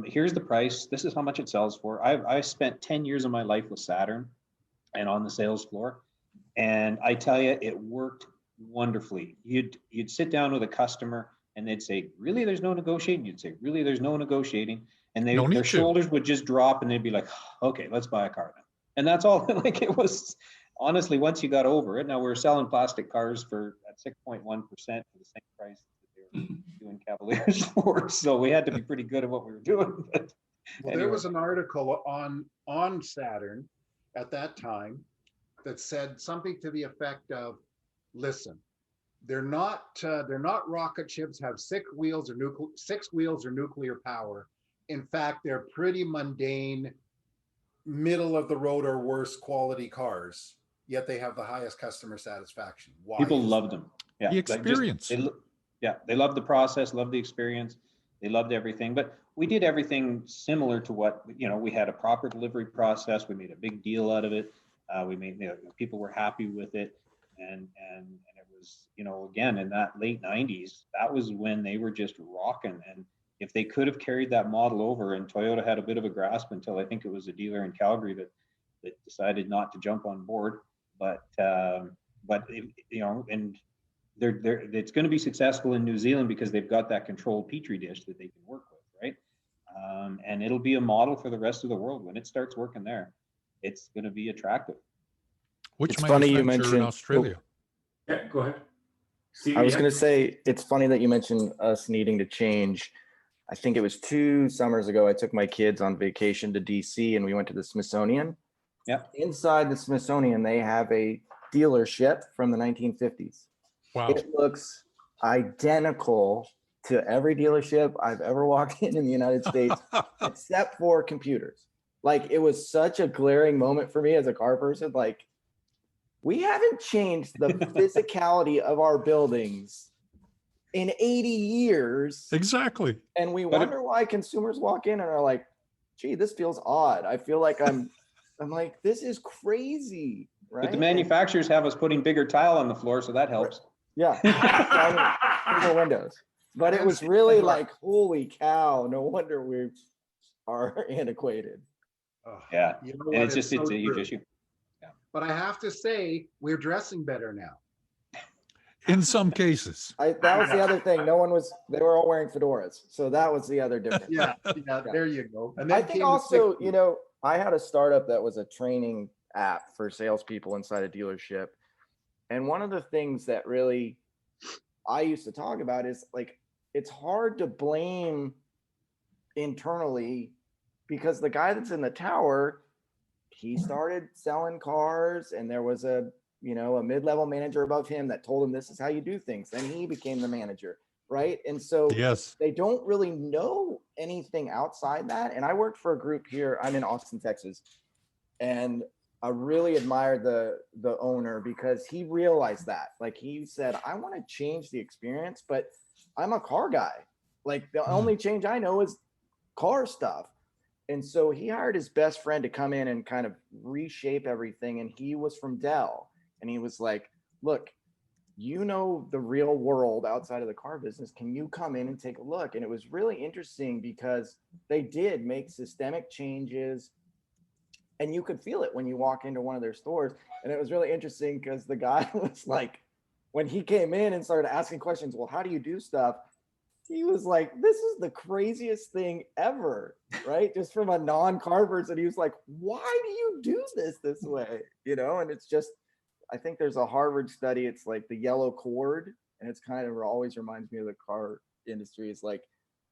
Here's the price. This is how much it sells for. I spent 10 years of my life with Saturn and on the sales floor. And I tell you, it worked wonderfully. You'd sit down with a customer and they'd say, really, there's no negotiating. You'd say, really, there's no negotiating. And No need their to. shoulders would just drop and they'd be like, okay, let's buy a car then. And that's all. Like it was, honestly, once you got over it. Now we're selling plastic cars for at 6.1% for the same price that they were doing Cavaliers for. So we had to be pretty good at what we were doing. But Well, anyway. there was an article on Saturn at that time that said something to the effect of, listen, they're not rocket ships, have six wheels or nuclear power. In fact, they're pretty mundane, middle of the road or worse quality cars, yet they have the highest customer satisfaction. Why? People loved them. Yeah. The like just- experience. they loved the process, loved the experience. They loved everything, but we did everything similar to what, we had a proper delivery process. We made a big deal out of it. We made, people were happy with it. And it was, again, in that late 90s, that was when they were just rocking. And if they could have carried that model over, and Toyota had a bit of a grasp until I think it was a dealer in Calgary that decided not to jump on board. But and it's going to be successful in New Zealand because they've got that controlled petri dish that they can work with, right? And it'll be a model for the rest of the world. When it starts working there, it's going to be attractive. Which It's funny you manufacturer in mentioned- Australia? Yeah, go ahead. Stevie, I was yeah. going to say, it's funny that you mentioned us needing to change. I think it was 2 summers ago, I took my kids on vacation to DC and we went to the Smithsonian. Yeah. Inside the Smithsonian, they have a dealership from the 1950s. Wow. It looks identical to every dealership I've ever walked in the United States, except for computers. Like, it was such a glaring moment for me as a car person. Like, we haven't changed the physicality of our buildings in 80 years. Exactly. And we But wonder why consumers walk in and are like, gee, this feels odd. I feel like I'm like, this is crazy. Right. But the manufacturers have us putting bigger tile on the floor, so that helps. Yeah. Bigger windows. But it was really like, holy cow, no wonder we are antiquated. Oh, Yeah. you know And what? it's just, so it's a huge true. issue. But I have to say, we're dressing better now. In some cases. That was the other thing. They were all wearing fedoras. So that was the other difference. Yeah, there you go. And I then think came the also, 60s. I had a startup that was a training app for salespeople inside a dealership. And one of the things that really I used to talk about is like, it's hard to blame internally because the guy that's in the tower, he started selling cars and there was a mid-level manager above him that told him this is how you do things. Then he became the manager, right? And so Yes. they don't really know anything outside that. And I worked for a group here. I'm in Austin, Texas. And I really admired the owner because he realized that. Like he said, I want to change the experience, but I'm a car guy. Like the only change I know is car stuff. And so he hired his best friend to come in and kind of reshape everything. And he was from Dell. And he was like, look, the real world outside of the car business. Can you come in and take a look? And it was really interesting because they did make systemic changes. And you could feel it when you walk into one of their stores. And it was really interesting because the guy was like, when he came in and started asking questions, well, how do you do stuff? He was like, this is the craziest thing ever, right? Just from a non-car person. He was like, why do you do this way? And it's just, I think there's a Harvard study. It's like the yellow cord. And it's kind of always reminds me of the car industry. It's like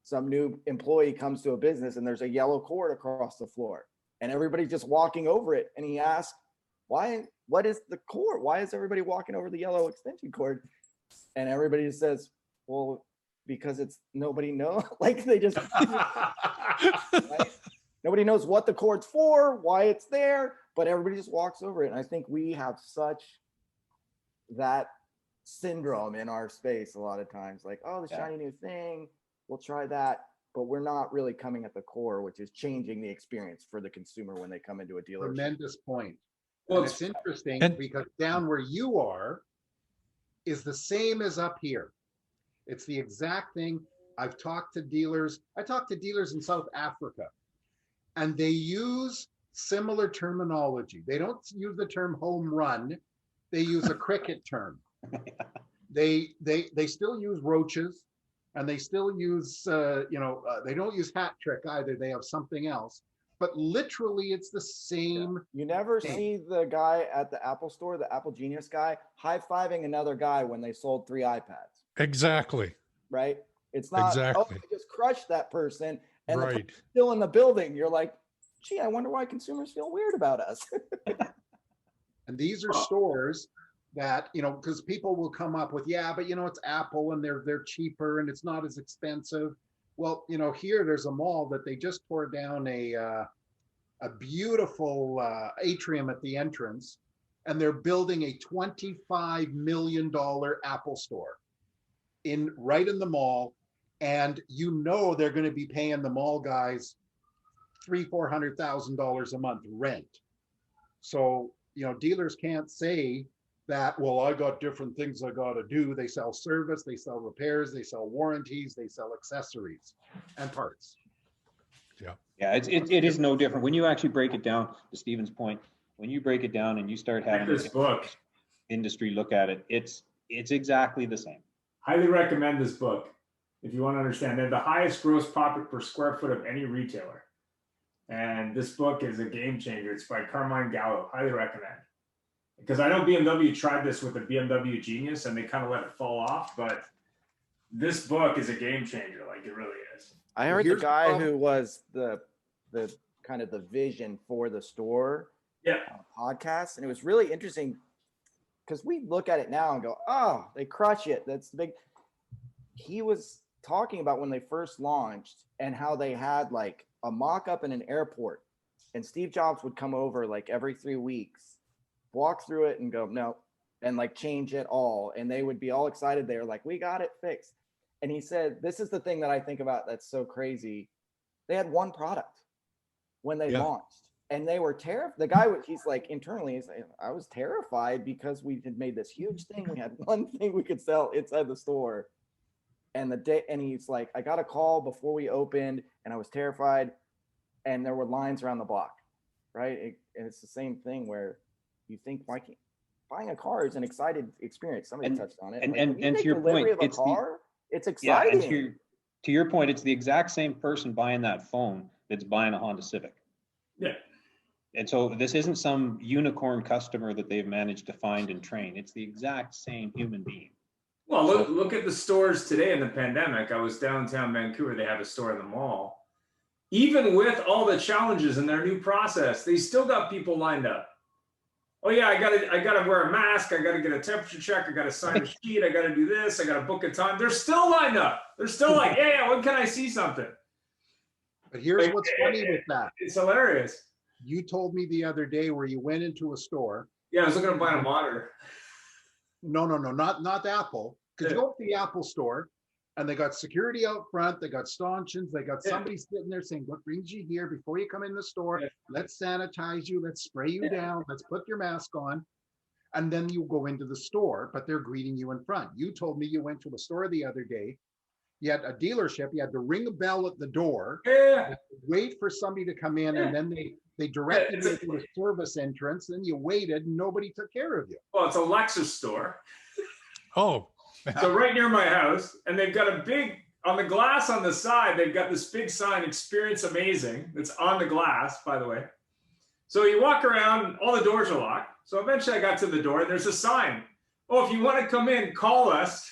some new employee comes to a business and there's a yellow cord across the floor and everybody's just walking over it. And he asks, what is the cord? Why is everybody walking over the yellow extension cord? And everybody just says, well, because it's nobody knows. Like they just, right? Nobody knows what the cord's for, why it's there, but everybody just walks over it. And I think we have such that syndrome in our space a lot of times. Like, oh, the shiny new thing, we'll try that. But we're not really coming at the core, which is changing the experience for the consumer when they come into a dealership. Tremendous point. Well, And it's interesting and- because down where you are is the same as up here. It's the exact thing. I've talked to dealers. I talked to dealers in South Africa, and they use similar terminology. They don't use the term home run. They use a cricket term. They still use roaches, and they still use they don't use hat trick either. They have something else. But literally, it's the same. You never thing. see the guy at the Apple store, the Apple Genius guy, high-fiving another guy when they sold 3 iPads, Exactly. right? It's not, Exactly. oh, I just crushed that person, and the Right. person's still in the building. You're like, gee, I wonder why consumers feel weird about us. And these are stores that, because people will come up with, yeah, but it's Apple and they're cheaper and it's not as expensive. Well, here there's a mall that they just tore down a beautiful atrium at the entrance, and they're building a $25 million Apple store right in the mall. And they're going to be paying the mall guys $300,000-$400,000 a month rent. So, dealers can't say that, well, I got different things I got to do. They sell service, they sell repairs, they sell warranties, they sell accessories and parts. Yeah, it is no different. When you actually break it down, to Stephen's point, when you break it down and you start having this book. industry look at it, it's exactly the same. Highly recommend this book if you want to understand. They're the highest gross profit per square foot of any retailer. And this book is a game changer. It's by Carmine Gallo. Highly recommend. Because I know BMW tried this with the BMW Genius and they kind of let it fall off, but this book is a game changer. Like it really is. I heard the Here's the guy problem. who was the kind of the vision for the store Yeah. podcast, and it was really interesting because we look at it now and go, oh, they crush it. That's big. He was talking about when they first launched and how they had like a mock-up in an airport, and Steve Jobs would come over like every 3 weeks, walk through it and go, no, and like change it all. And they would be all excited. They were like, we got it fixed. And he said, this is the thing that I think about that's so crazy. They had one product when they launched, and they were terrified. The guy, he's like, internally, he's like, I was terrified because we had made this huge thing. We had one thing we could sell inside the store. And he's like, I got a call before we opened and I was terrified. And there were lines around the block, right? And it's the same thing where you think, why can't buying a car is an exciting experience. Somebody touched on it. And Like, when you to take your delivery point, of a car, it's exciting. And to your point, it's the exact same person buying that phone that's buying a Honda Civic. Yeah. And so this isn't some unicorn customer that they've managed to find and train. It's the exact same human being. Well, look at the stores today in the pandemic. I was downtown Vancouver. They have a store in the mall. Even with all the challenges in their new process, they still got people lined up. Oh yeah, I gotta wear a mask. I gotta get a temperature check. I gotta sign a sheet. I gotta do this. I gotta book a time. They're still lined up. They're still like, yeah, when can I see something? But here's what's funny with that. It's hilarious. You told me the other day where you went into a store. Yeah, I was looking to buy a monitor. No, not Apple. Because you go to the Apple store and they got security out front, they got stanchions, they got somebody sitting there saying, what brings you here before you come in the store? Let's sanitize you, let's spray you down, let's put your mask on. And then you go into the store, but they're greeting you in front. You told me you went to a store the other day. You had a dealership, you had to ring a bell at the door, wait for somebody to come in, and then they directed you to a service entrance, and you waited, and nobody took care of you. Well, it's a Lexus store. Oh, So right near my house, and they've got a big, on the glass on the side, they've got this big sign, Experience Amazing, that's on the glass, by the way. So you walk around, all the doors are locked. So eventually I got to the door and there's a sign. Oh, if you want to come in, call us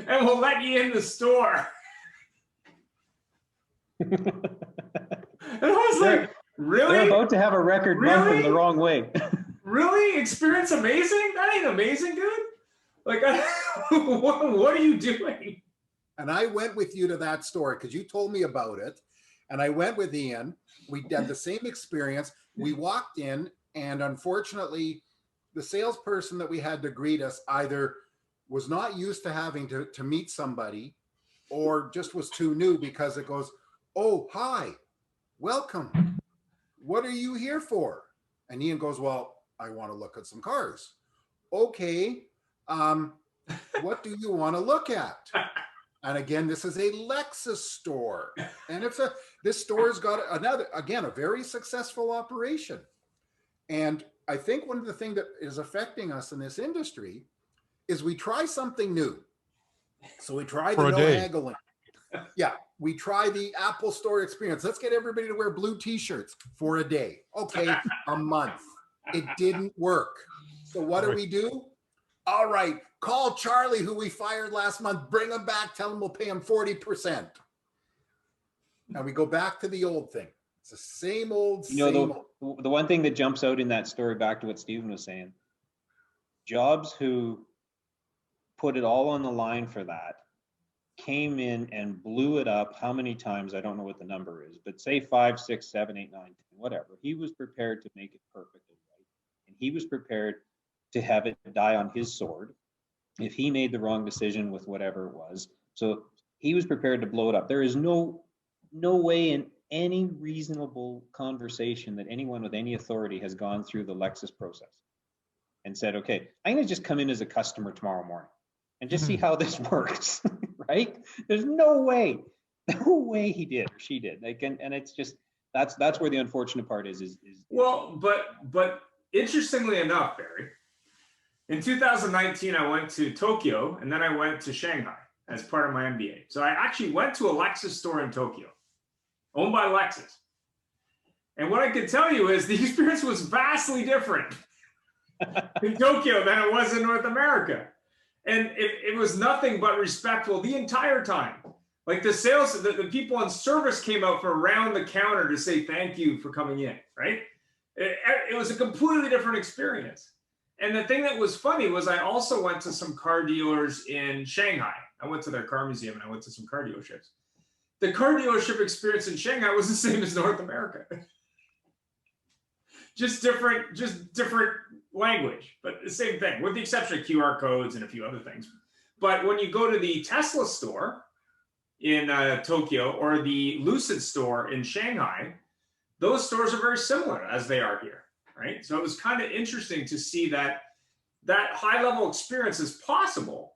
and we'll let you in the store. And I was like, really? They're about to have a record month in the wrong way. Really? Experience Amazing? That ain't amazing, dude. Like, what are you doing? And I went with you to that store because you told me about it. And I went with Ian. We had the same experience. We walked in, and unfortunately, the salesperson that we had to greet us either was not used to having to meet somebody or just was too new, because it goes, "Oh, hi, welcome. What are you here for?" And Ian goes, "Well, I want to look at some cars." "Okay, what do you want to look at?" And again, this is a Lexus store, and this store's got a very successful operation. And I think one of the things that is affecting us in this industry is we try something new. So we try the no haggling. Yeah, we try the Apple Store experience. Let's get everybody to wear blue t-shirts for a day. Okay, a month. It didn't work. So what do we do? All right, call Charlie, who we fired last month, bring him back, tell him we'll pay him 40%. And we go back to the old thing. It's the same old, the one thing that jumps out in that story, back to what Stephen was saying, Jobs, who put it all on the line for that, came in and blew it up. How many times? I don't know what the number is, but say 5, 6, 7, 8, 9, 10, whatever. He was prepared to make it perfectly right. And he was prepared to have it die on his sword if he made the wrong decision with whatever it was. So he was prepared to blow it up. There is no way in any reasonable conversation that anyone with any authority has gone through the Lexus process and said, okay, I'm going to just come in as a customer tomorrow morning and just see how this works, right? There's no way he did or she did. Like, and it's just, that's where the unfortunate part is. Well, but interestingly enough, Barry, in 2019, I went to Tokyo, and then I went to Shanghai as part of my MBA. So I actually went to a Lexus store in Tokyo, owned by Lexus. And what I can tell you is the experience was vastly different in Tokyo than it was in North America. And it was nothing but respectful the entire time. Like the people in service came out from around the counter to say thank you for coming in, right? It was a completely different experience. And the thing that was funny was I also went to some car dealers in Shanghai. I went to their car museum and I went to some car dealerships. The car dealership experience in Shanghai was the same as North America. just different language, but the same thing, with the exception of QR codes and a few other things. But when you go to the Tesla store in Tokyo or the Lucid store in Shanghai, those stores are very similar as they are here. Right. So it was kind of interesting to see that high level experience is possible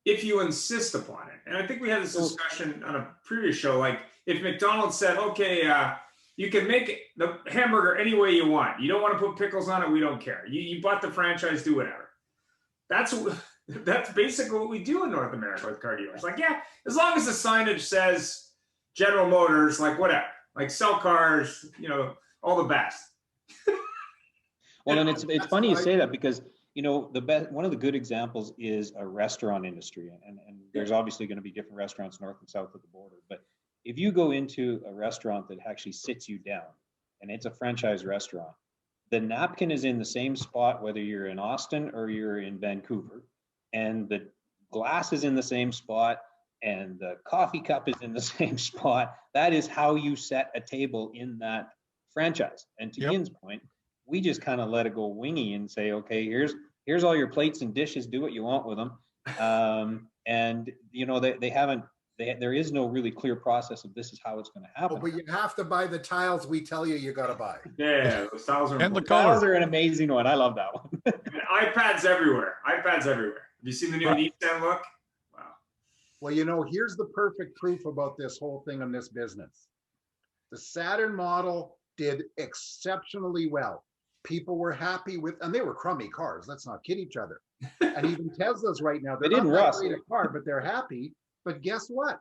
if you insist upon it. And I think we had this discussion on a previous show. Like if McDonald's said, okay, you can make the hamburger any way you want. You don't want to put pickles on it. We don't care. You bought the franchise, do whatever. That's basically what we do in North America with car dealers. Like, yeah, as long as the signage says General Motors, like whatever, like sell cars, all the best. Well, and it's funny you say that because, one of the good examples is a restaurant industry. And there's obviously going to be different restaurants north and south of the border. But if you go into a restaurant that actually sits you down and it's a franchise restaurant, the napkin is in the same spot, whether you're in Austin or you're in Vancouver, and the glass is in the same spot and the coffee cup is in the same spot. That is how you set a table in that franchise. And to Ian's point, we just kind of let it go wingy and say, okay, here's all your plates and dishes, do what you want with them. And there is no really clear process of this is how it's going to happen. Oh, but you have to buy the tiles we tell you got to buy. Yeah, those tiles are and the tiles are an amazing one. I love that one. And iPads everywhere. Have you seen the new Nissan look? Wow. Well, here's the perfect proof about this whole thing on this business. The Saturn model did exceptionally well. People were happy with, and they were crummy cars. Let's not kid each other. And even Teslas right now, they're not that great a car, but they're happy. But guess what?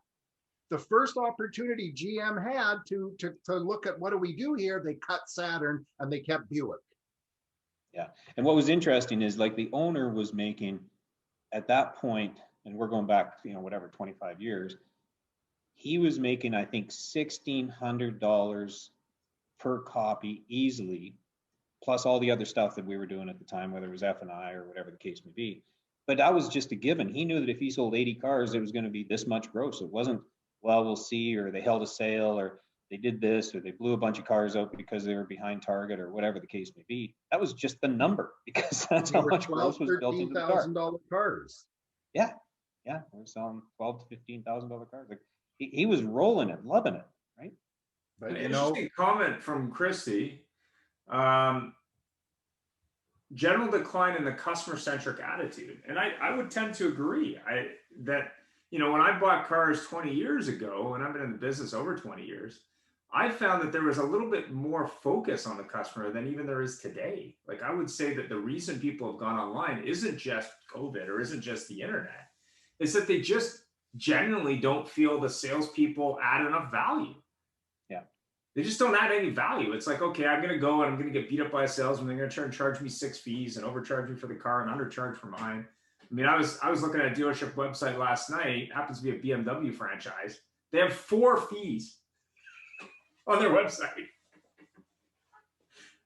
The first opportunity GM had to look at what do we do here, they cut Saturn and they kept Buick. Yeah. And what was interesting is like the owner was making at that point, and we're going back, 25 years, he was making, I think, $1,600 per copy easily, plus all the other stuff that we were doing at the time, whether it was F&I or whatever the case may be. but that was just a given. He knew that if he sold 80 cars, it was going to be this much gross. It wasn't, well, we'll see, or they held a sale, or they did this, or they blew a bunch of cars out because they were behind target, or whatever the case may be. That was just the number, because that's how much gross was built into the car. $13,000 cars. Yeah, yeah, we're selling $12,000 to $15,000 cars. Like, he was rolling it, loving it, right? But An you know, interesting comment from Christy. General decline in the customer-centric attitude, and I would tend to agree. That when I bought cars 20 years ago, and I've been in the business over 20 years, I found that there was a little bit more focus on the customer than even there is today. Like, I would say that the reason people have gone online isn't just COVID or isn't just the internet. It's that they just genuinely don't feel the salespeople add enough value. Yeah. They just don't add any value. It's like, okay, I'm going to go and I'm going to get beat up by a salesman. They're going to try and charge me 6 fees and overcharge me for the car and undercharge for mine. I mean, I was looking at a dealership website last night. It happens to be a BMW franchise. They have 4 fees on their website.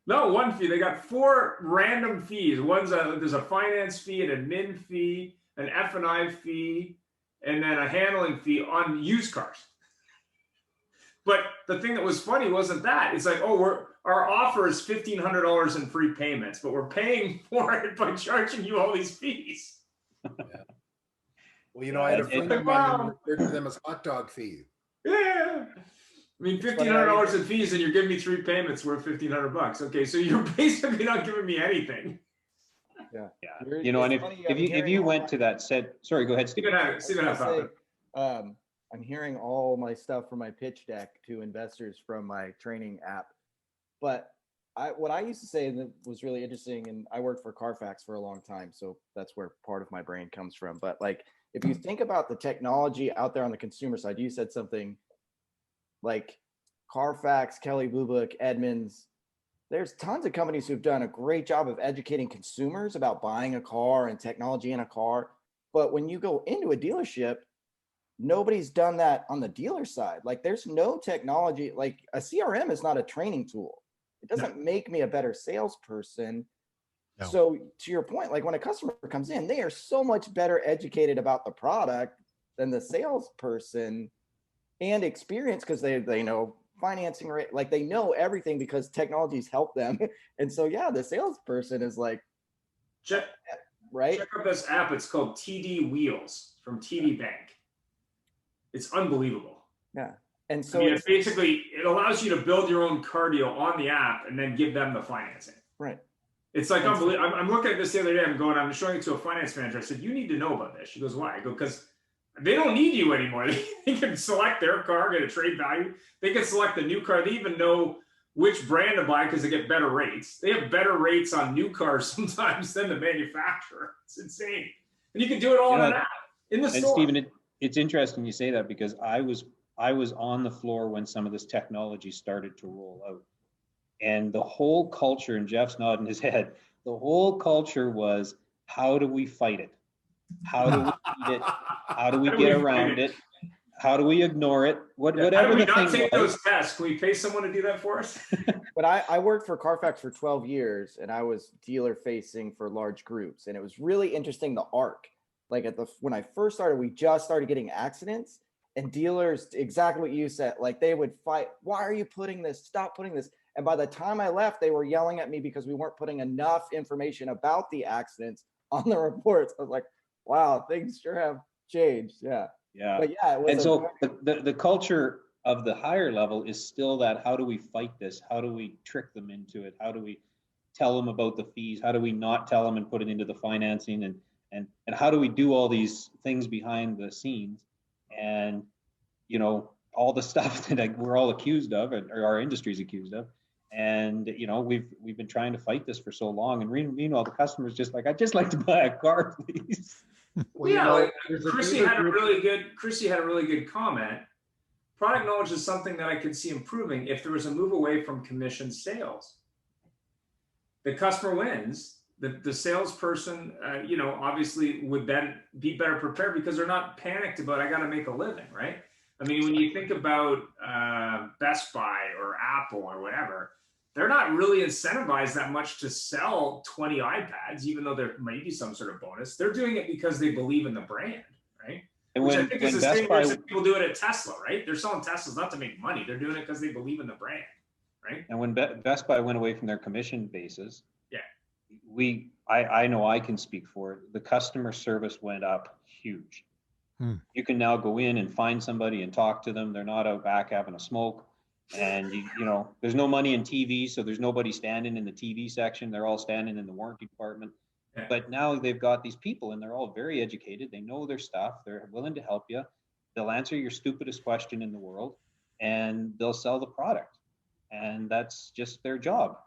No, 1 fee. They got 4 random fees. There's a finance fee, an admin fee, an F&I fee, and then a handling fee on used cars. But the thing that was funny wasn't that. It's like, oh, our offer is $1,500 in free payments, but we're paying for it by charging you all these fees. Yeah. Well, I had a friend of mine who referred to them as hot dog fee. Yeah. I mean, $1,500 in fees, and you're giving me 3 payments worth $1,500. Okay, so you're basically not giving me anything. Yeah. And if you went to that said, sorry, go ahead, Steve. I'm hearing all my stuff from my pitch deck to investors from my training app. But what I used to say that was really interesting, and I worked for Carfax for a long time, so that's where part of my brain comes from. But like, if you think about the technology out there on the consumer side, you said something like Carfax, Kelly Blue Book, Edmunds. There's tons of companies who've done a great job of educating consumers about buying a car and technology in a car. But when you go into a dealership, nobody's done that on the dealer side. Like, there's no technology. Like, a CRM is not a training tool. It doesn't make me a better salesperson. No. So to your point, like, when a customer comes in, they are so much better educated about the product than the salesperson, and experience, because they know financing rate, like they know everything because technology's helped them. And so, yeah, the salesperson is like, check out this app. It's called TD Wheels from TD Bank. It's unbelievable. Yeah. And so it's basically, it allows you to build your own car deal on the app and then give them the financing. Right. It's like unbelievable. I'm looking at this the other day. I'm showing it to a finance manager. I said, you need to know about this. She goes, why? I go, because they don't need you anymore. They can select their car, get a trade value. They can select the new car. They even know which brand to buy because they get better rates. They have better rates on new cars sometimes than the manufacturer. It's insane. And you can do it all in an app, in the store. And Stephen, it's interesting you say that, because I was on the floor when some of this technology started to roll out. And the whole culture, and Jeff's nodding his head, the whole culture was, how do we fight it? How do we beat it? How do we get around it? How do we ignore it? Whatever how do we the not thing take was. those tests? Can we pay someone to do that for us? But I worked for Carfax for 12 years, and I was dealer facing for large groups. And it was really interesting, the arc. Like, when I first started, we just started getting accidents, and dealers, exactly what you said, like, they would fight. Why are you putting this? Stop putting this. And by the time I left, they were yelling at me because we weren't putting enough information about the accidents on the reports. I was like, wow, things sure have changed. Yeah. Yeah. But yeah, it was. And so the culture of the higher level is still that, how do we fight this? How do we trick them into it? How do we tell them about the fees? How do we not tell them and put it into the financing? And how do we do all these things behind the scenes? And, all the stuff that we're all accused of, or our industry's accused of. And, we've been trying to fight this for so long. And meanwhile, the customer's just like, I'd just like to buy a car, please. Well, Chrissy had a really good comment. Product knowledge is something that I could see improving if there was a move away from commission sales. The customer wins. The salesperson, obviously would then be better prepared because they're not panicked about, I got to make a living, right? I mean, when you think about Best Buy or Apple or whatever, they're not really incentivized that much to sell 20 iPads, even though there may be some sort of bonus. They're doing it because they believe in the brand, right? And Which I when, think is when the Best same Buy, reason people do it at Tesla, right? They're selling Teslas not to make money. They're doing it because they believe in the brand, right? and when Best Buy went away from their commission basis, Yeah. I know I can speak for it. The customer service went up huge. You can now go in and find somebody and talk to them. They're not out back having a smoke. And you know, there's no money in TV, so there's nobody standing in the TV section. They're all standing in the warranty department. Yeah. But now they've got these people and they're all very educated. They know their stuff. They're willing to help you. They'll answer your stupidest question in the world and they'll sell the product. And that's just their job.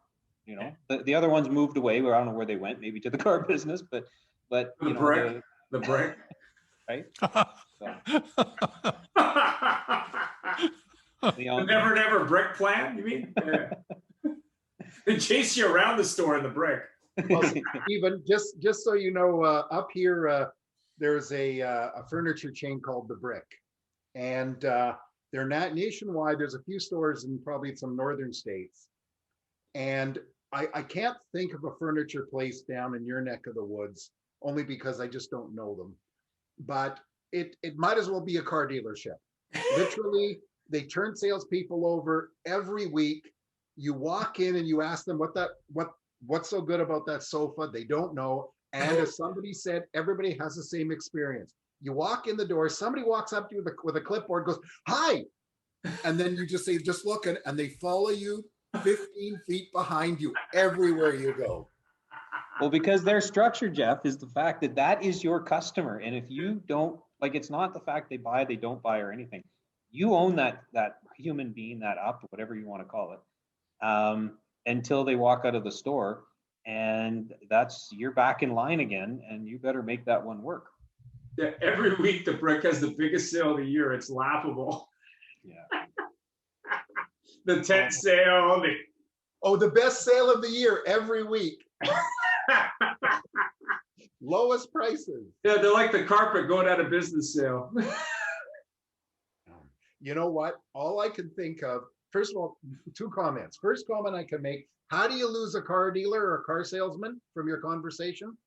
You know, the other ones moved away where I don't know where they went, maybe to the car business, but you know, the brick. right? So, The never brick plan, you mean? They chase you around the store in the brick. Well, even just so you know, up here, there's a furniture chain called The Brick, and they're not nationwide. There's a few stores in probably some northern states, and I can't think of a furniture place down in your neck of the woods, only because I just don't know them. But it might as well be a car dealership. Literally, they turn salespeople over every week. You walk in and you ask them what's so good about that sofa. They don't know. And as somebody said, everybody has the same experience. You walk in the door, somebody walks up to you with a clipboard, goes, "Hi," and then you just say, "Just looking," and they follow you 15 feet behind you everywhere you go. well, because their structure, Jeff, is the fact that that is your customer. And if you don't, like, it's not the fact they buy, they don't buy or anything. You own that human being, that up, whatever you want to call it, until they walk out of the store. And you're back in line again, and you better make that one work. Yeah, every week the brick has the biggest sale of the year. It's laughable. Yeah. The tent sale. The best sale of the year every week. Lowest prices. Yeah, they're like the carpet going out of business sale. You know what? All I can think of, first of all, two comments. First comment I can make, how do you lose a car dealer or a car salesman from your conversation?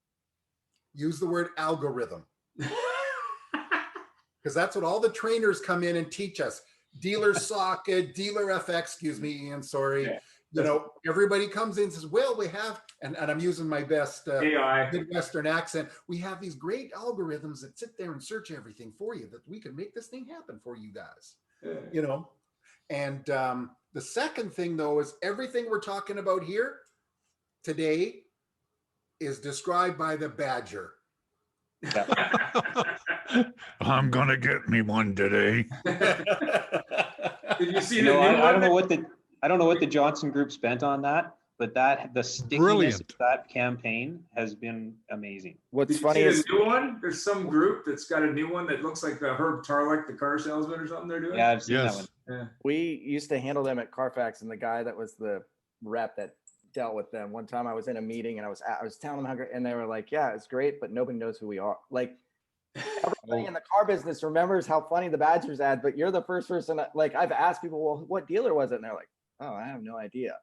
Use the word algorithm. Because that's what all the trainers come in and teach us. Dealer socket, dealer FX, excuse me, Ian, sorry. Yeah. You know, everybody comes in and says, well, we have, and I'm using my best Midwestern accent, we have these great algorithms that sit there and search everything for you, that we can make this thing happen for you guys. Yeah. You know, and the second thing, though, is everything we're talking about here today is described by the Badger. I'm gonna get me one today. Did you see I don't know what the Johnson Group spent on that, but the stickiness of that campaign has been amazing. What's funny is a new one. There's some group that's got a new one that looks like the Herb Tarlick, the car salesman or something. They're doing. Yeah, I've seen that one. Yeah. We used to handle them at Carfax, and the guy that was the rep that dealt with them. One time I was in a meeting and I was telling them how great, and they were like, "Yeah, it's great, but nobody knows who we are." Like, everybody in the car business remembers how funny the Badgers ad, but you're the first person. Like, I've asked people, "Well, what dealer was it?" And they're like, "Oh, I have no idea."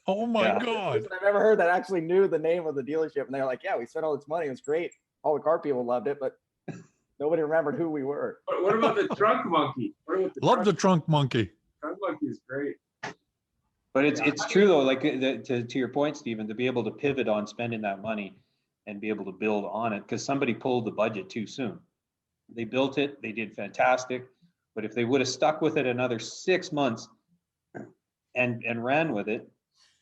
Oh my God! I've ever heard that actually knew the name of the dealership, and they're like, "Yeah, we spent all this money. It was great. All the car people loved it, but nobody remembered who we were." But what about the trunk monkey? Love the trunk monkey. Trunk monkey is great. But it's true though, like to your point, Stephen, to be able to pivot on spending that money and be able to build on it, because somebody pulled the budget too soon. They built it, they did fantastic, but if they would have stuck with it another 6 months and ran with it,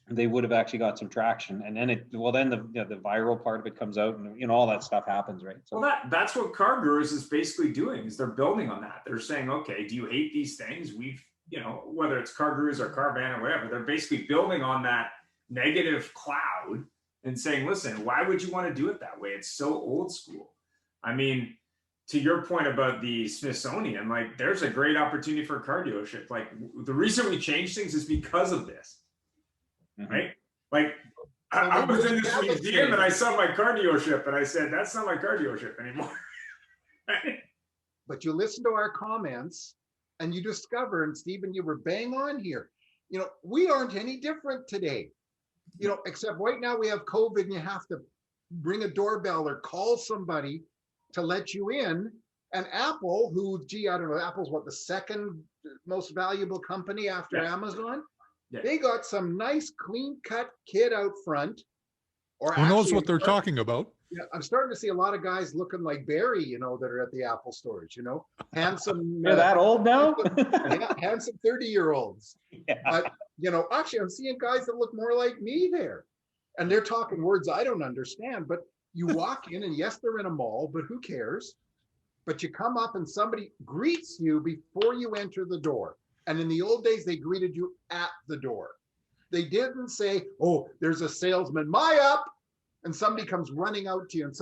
they would have actually got some traction. And then the viral part of it comes out, and all that stuff happens, right? So that's what Car Gurus is basically doing, is they're building on that. They're saying, okay, do you hate these things? Whether it's Car Gurus or Carvan or whatever, they're basically building on that negative cloud and saying, listen, why would you want to do it that way? It's so old school. I mean, to your point about the Smithsonian, like, there's a great opportunity for a car dealership. Like, the reason we change things is because of this, right? Like, I was in this museum and I saw my car dealership and I said, that's not my car dealership anymore. Right? But you listen to our comments and you discover, and Stephen, you were bang on here. You know, we aren't any different today. You know, except right now we have COVID and you have to ring a doorbell or call somebody to let you in. And Apple, who, gee, I don't know, Apple's what, the second most valuable company after Yeah. Amazon? Yeah. They got some nice clean cut kid out front. Or Who knows actually, what they're talking about? yeah, I'm starting to see a lot of guys looking like Barry, you know, that are at the Apple stores, you know, handsome. You're that old now? Yeah, handsome 30-year-olds. Yeah. But, you know, actually, I'm seeing guys that look more like me there. And they're talking words I don't understand. But you walk in, and yes, they're in a mall, but who cares? But you come up and somebody greets you before you enter the door. And in the old days, they greeted you at the door. They didn't say, oh, there's a salesman, my up. And somebody comes running out to you, and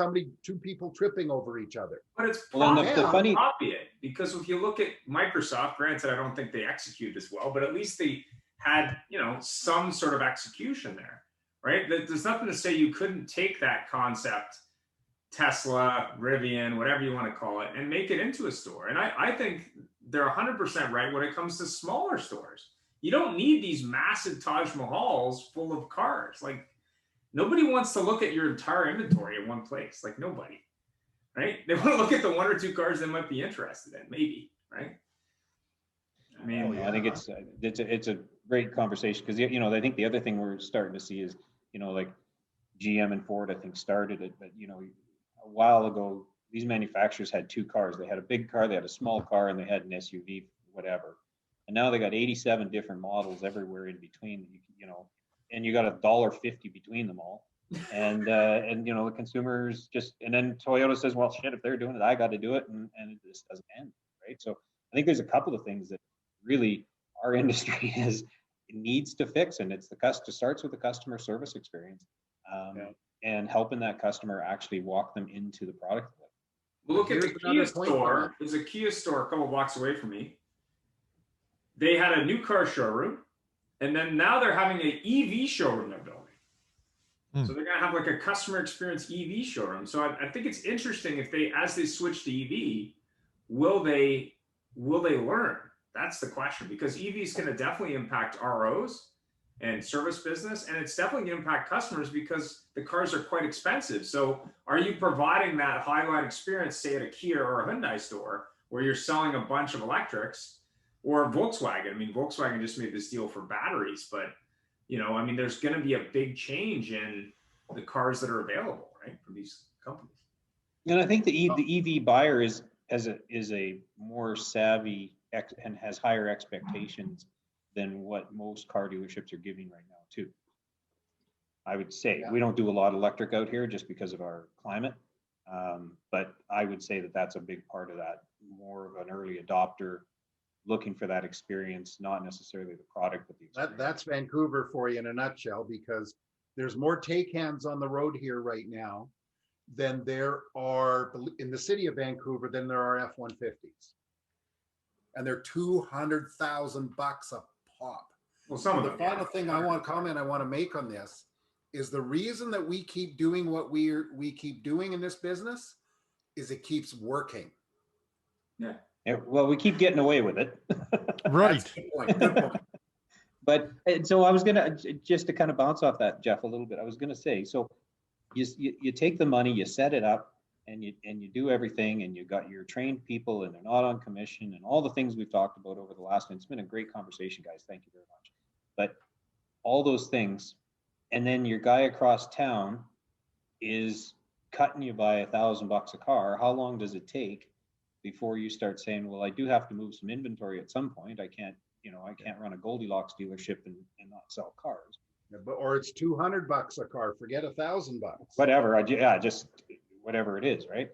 two people tripping over each other. But it's Well, and the funny- copy it, because if you look at Microsoft, granted, I don't think they execute as well, but at least they had, you know, some sort of execution there, right? There's nothing to say you couldn't take that concept, Tesla, Rivian, whatever you want to call it, and make it into a store. And I think they're 100% right when it comes to smaller stores. You don't need these massive Taj Mahals full of cars. Like, nobody wants to look at your entire inventory in one place. Like, nobody, right? They want to look at the one or two cars they might be interested in, maybe, right? I mean, I think it's a great conversation because, you know, I think the other thing we're starting to see is, you know, like GM and Ford, I think, started it, but, you know, a while ago, these manufacturers had two cars. They had a big car, they had a small car, and they had an SUV, whatever. And now they got 87 different models everywhere in between, you know, and you got $1.50 between them all. And you know, the consumers just, and then Toyota says, well, shit, if they're doing it, I got to do it. And it just doesn't end, right? So I think there's a couple of things that really our industry needs to fix. And it starts with the customer service experience and helping that customer actually walk them into the product. Well, look at the Here's Kia another point store. There's a Kia store a couple blocks away from me. They had a new car showroom, and then now they're having an EV showroom they're building. So they're going to have like a customer experience EV showroom. So I think it's interesting if as they switch to EV, will they learn? That's the question, because EV is going to definitely impact ROs and service business, and it's definitely going to impact customers because the cars are quite expensive. So are you providing that highlight experience, say at a Kia or a Hyundai store, where you're selling a bunch of electrics, or Volkswagen? I mean, Volkswagen just made this deal for batteries, but, you know, I mean, there's going to be a big change in the cars that are available, right, from these companies. And I think the EV buyer is a more savvy and has higher expectations than what most car dealerships are giving right now too. I would say we don't do a lot of electric out here just because of our climate, but I would say that that's a big part of that. More of an early adopter, looking for that experience, not necessarily the product, but the experience. That's Vancouver for you in a nutshell, because there's more take hands on the road here right now than there are in the city of Vancouver than there are F-150s. And they're $200,000 a pop. Well, some of The them, final thing I want to make on this is the reason that we keep doing what we keep doing in this business is it keeps working. Yeah. Well, we keep getting away with it. Right. Good point. Good point. But so I was gonna, just to kind of bounce off that, Jeff, a little bit. I was gonna say, so you take the money, you set it up, and you do everything, and you got your trained people, and they're not on commission, and all the things we've talked about over the last. And it's been a great conversation, guys. Thank you very much. But all those things, and then your guy across town is cutting you by $1,000 a car. How long does it take before you start saying, well, I do have to move some inventory at some point. I can't run a Goldilocks dealership and not sell cars. Yeah, or it's $200 a car. Forget $1,000. Whatever. Just whatever it is, right?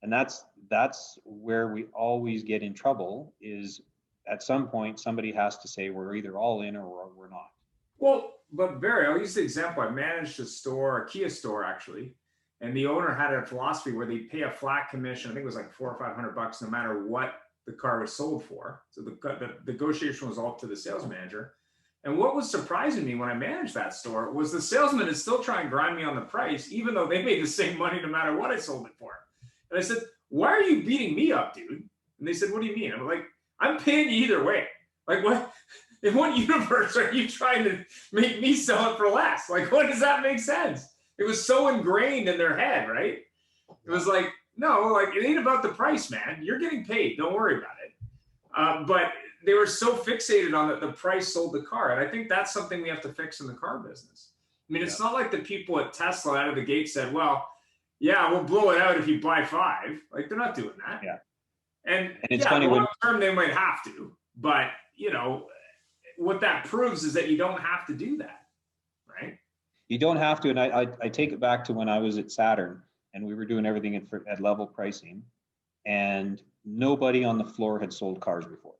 And that's where we always get in trouble. Is at some point somebody has to say we're either all in or we're not. Well, but Barry, I'll use the example. I managed a Kia store actually, and the owner had a philosophy where they pay a flat commission. I think it was like $400 or $500 no matter what the car was sold for. So the negotiation was all up to the sales manager. And what was surprising me when I managed that store was the salesman is still trying to grind me on the price, even though they made the same money no matter what I sold it for. And I said, why are you beating me up, dude? And they said, what do you mean? I'm like, I'm paying you either way. Like, what? in what universe are you trying to make me sell it for less? Like, what does that make sense? It was so ingrained in their head, right? It was like, no, like it ain't about the price, man. You're getting paid. Don't worry about it. But they were so fixated on the price sold the car. And I think that's something we have to fix in the car business. I mean, it's not like the people at Tesla out of the gate said, well, yeah, we'll blow it out if you buy 5. Like, they're not doing that. Yeah. And it's yeah, funny long term they might have to, but you know, what that proves is that you don't have to do that, right? You don't have to. And I take it back to when I was at Saturn and we were doing everything at level pricing, and nobody on the floor had sold cars before.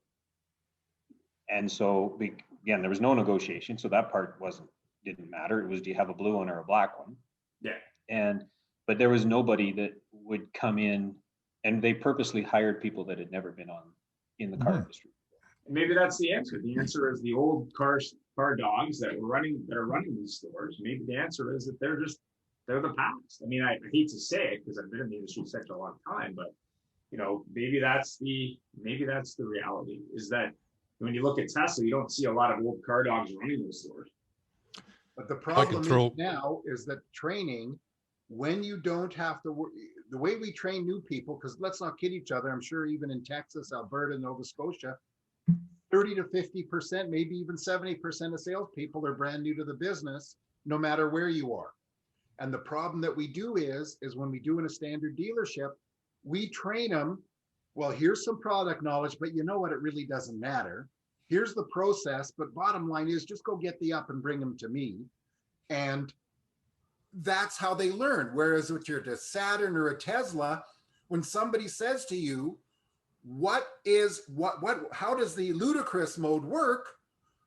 And so again, there was no negotiation. So that part didn't matter. It was, do you have a blue one or a black one? Yeah. But there was nobody that would come in, and they purposely hired people that had never been in the car industry. Maybe that's the answer. The answer is the old car dogs that are running these stores. Maybe the answer is that they're the past. I mean, I hate to say it because I've been in the industry such a long time, but you know, maybe that's the reality, is that when you look at Tesla, you don't see a lot of old car dogs running those stores. But the problem now is that training, when you don't have to, the way we train new people, because let's not kid each other, I'm sure even in Texas, Alberta, Nova Scotia, 30 to 50%, maybe even 70% of salespeople are brand new to the business, no matter where you are. And the problem that we do is when we do in a standard dealership, we train them, well, here's some product knowledge, but you know what, it really doesn't matter. Here's the process, but bottom line is just go get the up and bring them to me. And that's how they learn. Whereas with your Saturn or a Tesla, when somebody says to you, how does the ludicrous mode work?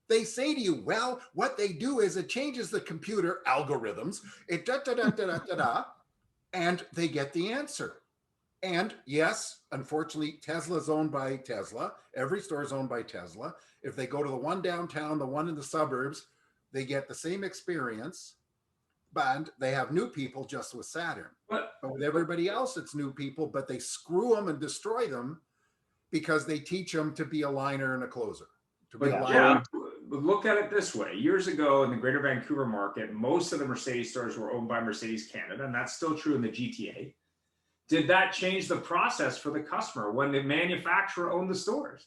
They say to you, well, what they do is it changes the computer algorithms, it and they get the answer. And yes, unfortunately, Tesla is owned by Tesla. Every store is owned by Tesla. If they go to the one downtown, the one in the suburbs, they get the same experience, but they have new people just with Saturn. But with everybody else, it's new people, but they screw them and destroy them because they teach them to be a liner and a closer. Look at it this way. Years ago in the Greater Vancouver market, most of the Mercedes stores were owned by Mercedes Canada, and that's still true in the GTA. Did that change the process for the customer when the manufacturer owned the stores?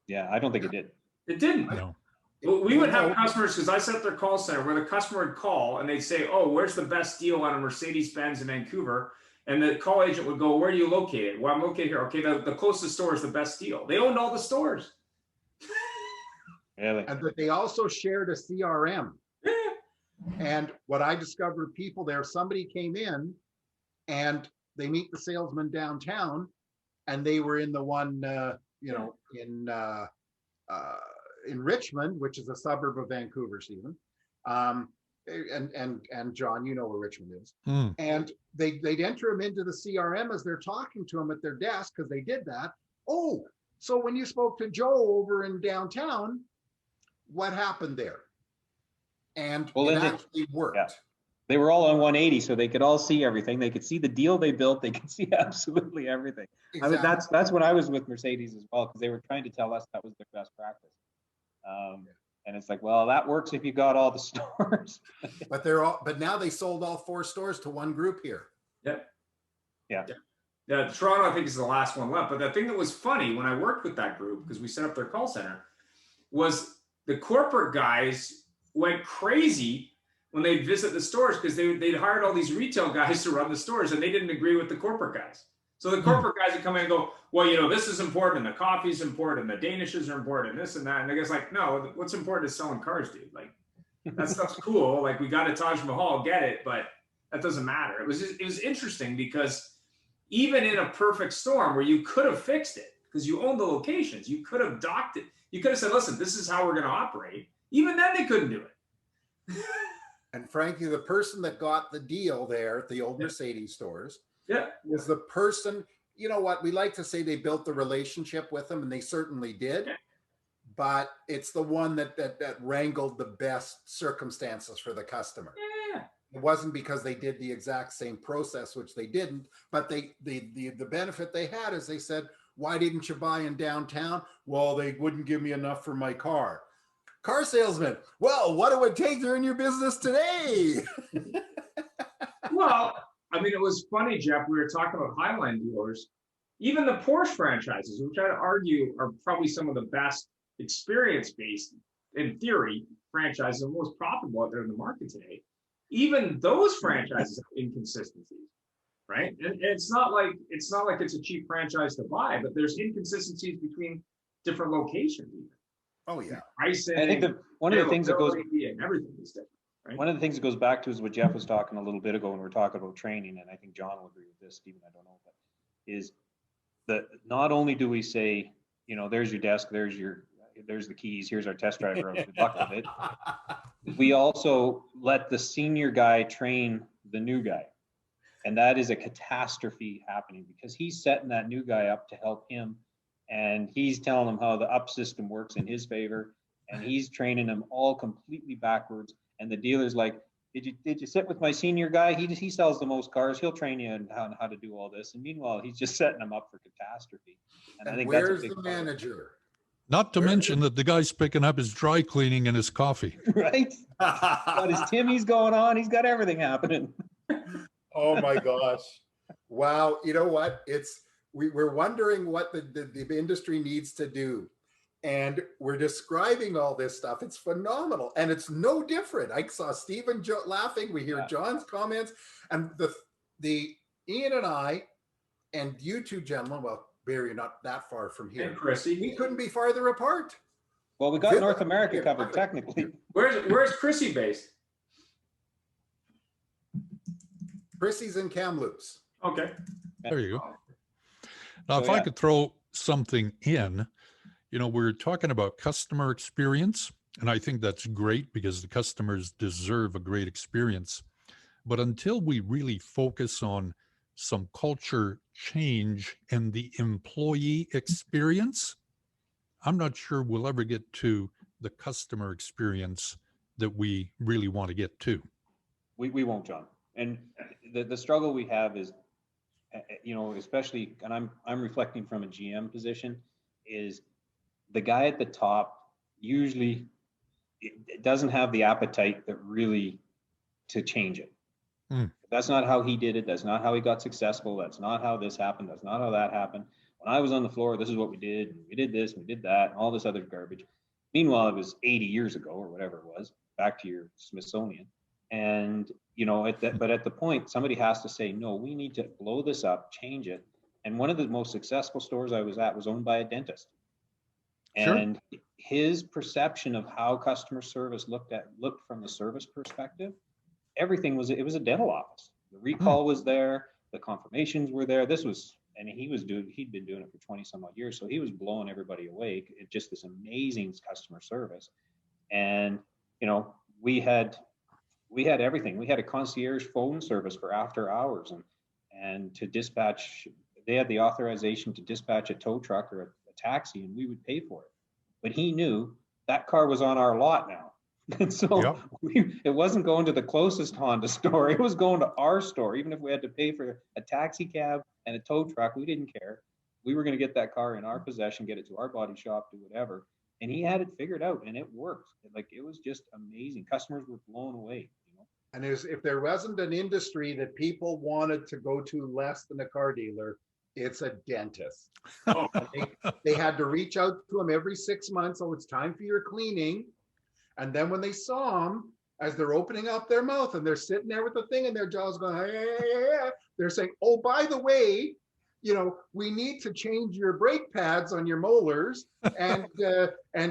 Yeah, I don't think it did. It didn't. No. We would have customers, because I set up their call center, where the customer would call and they'd say, oh, where's the best deal on a Mercedes-Benz in Vancouver? And the call agent would go, where are you located? Well, I'm located here. Okay, the closest store is the best deal. They owned all the stores. Really? And that they also shared a CRM. Yeah. And what I discovered, people there, somebody came in and they meet the salesman downtown, and they were in the one, in Richmond, which is a suburb of Vancouver, Stephen. And John, you know where Richmond is. And they'd enter them into the CRM as they're talking to them at their desk, because they did that. Oh, so when you spoke to Joe over in downtown, what happened there? And it actually worked. Yeah. They were all on 180, so they could all see everything. They could see the deal they built. They could see absolutely everything. Exactly. That's what I was with Mercedes as well, because they were trying to tell us that was their best practice. And it's like, well, that works if you got all the stores. But now they sold all 4 stores to one group here. Yep. Yeah. Yeah, Toronto, I think, is the last one left. But the thing that was funny when I worked with that group, because we set up their call center, was the corporate guys went crazy when they'd visit the stores, because they'd hired all these retail guys to run the stores, and they didn't agree with the corporate guys. So the corporate guys would come in and go, well, you know, this is important, and the coffee's important, and the Danishes are important, and this and that. And the guy's like, no, what's important is selling cars, dude. Like, that stuff's cool. Like, we got a Taj Mahal, get it, but that doesn't matter. It was interesting, because even in a perfect storm where you could have fixed it, because you own the locations, you could have docked it. You could have said, listen, this is how we're going to operate. Even then, they couldn't do it. And frankly, the person that got the deal there at the old Mercedes stores was the person, you know what, we like to say they built the relationship with them, and they certainly did. Yeah. But it's the one that wrangled the best circumstances for the customer. Yeah. It wasn't because they did the exact same process, which they didn't, but the benefit they had is they said, Why didn't you buy in downtown? Well, they wouldn't give me enough for my car. Car salesman, well, what it would take to earn your business today? Well, I mean, it was funny, Jeff. We were talking about Highline dealers. Even the Porsche franchises, which I'd argue are probably some of the best experience-based, in theory, franchises and most profitable out there in the market today. Even those franchises have inconsistencies, right? And it's not like it's a cheap franchise to buy, but there's inconsistencies between different locations. Even. Oh yeah, Pricing. I think one of the things that goes and everything is different. Right? One of the things that goes back to is what Jeff was talking a little bit ago when we were talking about training, and I think John will agree with this, Stephen, I don't know, but is that not only do we say, you know, there's your desk, there's the keys, here's our test driver, good luck with it. We also let the senior guy train the new guy. And that is a catastrophe happening because he's setting that new guy up to help him. And he's telling him how the up system works in his favor. And he's training him all completely backwards. And the dealer's like, did you sit with my senior guy? He sells the most cars. He'll train you on how to do all this. And meanwhile, he's just setting them up for catastrophe. And I think where's that's a big the manager? Not to mention that the guy's picking up his dry cleaning and his coffee. Right? Got his Timmy's going on. He's got everything happening. Oh my gosh. Wow. You know what? We're wondering what the industry needs to do. And we're describing all this stuff. It's phenomenal. And it's no different. I saw Stephen laughing. We hear John's comments. And the Ian and I, and you two gentlemen, well, Barry, you're not that far from here. And Chrissy. We couldn't be farther apart. Well, we got North America covered technically. Where's Chrissy based? Chrissy's in Kamloops. Okay. There you go. Now, So, if I could throw something in, you know, we're talking about customer experience, and I think that's great because the customers deserve a great experience. But until we really focus on some culture change and the employee experience, I'm not sure we'll ever get to the customer experience that we really want to get to. We won't, John. And the struggle we have is, you know, especially, and I'm reflecting from a GM position, is the guy at the top usually it doesn't have the appetite that really to change it. That's not how he did it. That's not how he got successful. That's not how this happened. That's not how that happened. When I was on the floor, this is what we did. And we did this, and we did that, and all this other garbage. Meanwhile, it was 80 years ago or whatever it was, back to your Smithsonian. And, you know, but at the point, somebody has to say, no, we need to blow this up, change it. And one of the most successful stores I was at was owned by a dentist. And his perception of how customer service looked from the service perspective, everything was, it was a dental office. The recall was there, the confirmations were there. He'd been doing it for 20 some odd years. So he was blowing everybody away. It just this amazing customer service. And, you know, we had everything. We had a concierge phone service for after hours and to dispatch, they had the authorization to dispatch a tow truck or a taxi, and we would pay for it. But he knew that car was on our lot now. And so it wasn't going to the closest Honda store. It was going to our store. Even if we had to pay for a taxi cab and a tow truck, we didn't care. We were going to get that car in our possession, get it to our body shop, do whatever. And he had it figured out, and it worked. Like, it was just amazing. Customers were blown away. You know? And if there wasn't an industry that people wanted to go to less than a car dealer, it's a dentist. They had to reach out to him every 6 months. Oh, it's time for your cleaning. And then when they saw him, as they're opening up their mouth and they're sitting there with the thing in their jaws going, hey, they're saying, oh, by the way, you know, we need to change your brake pads on your molars. And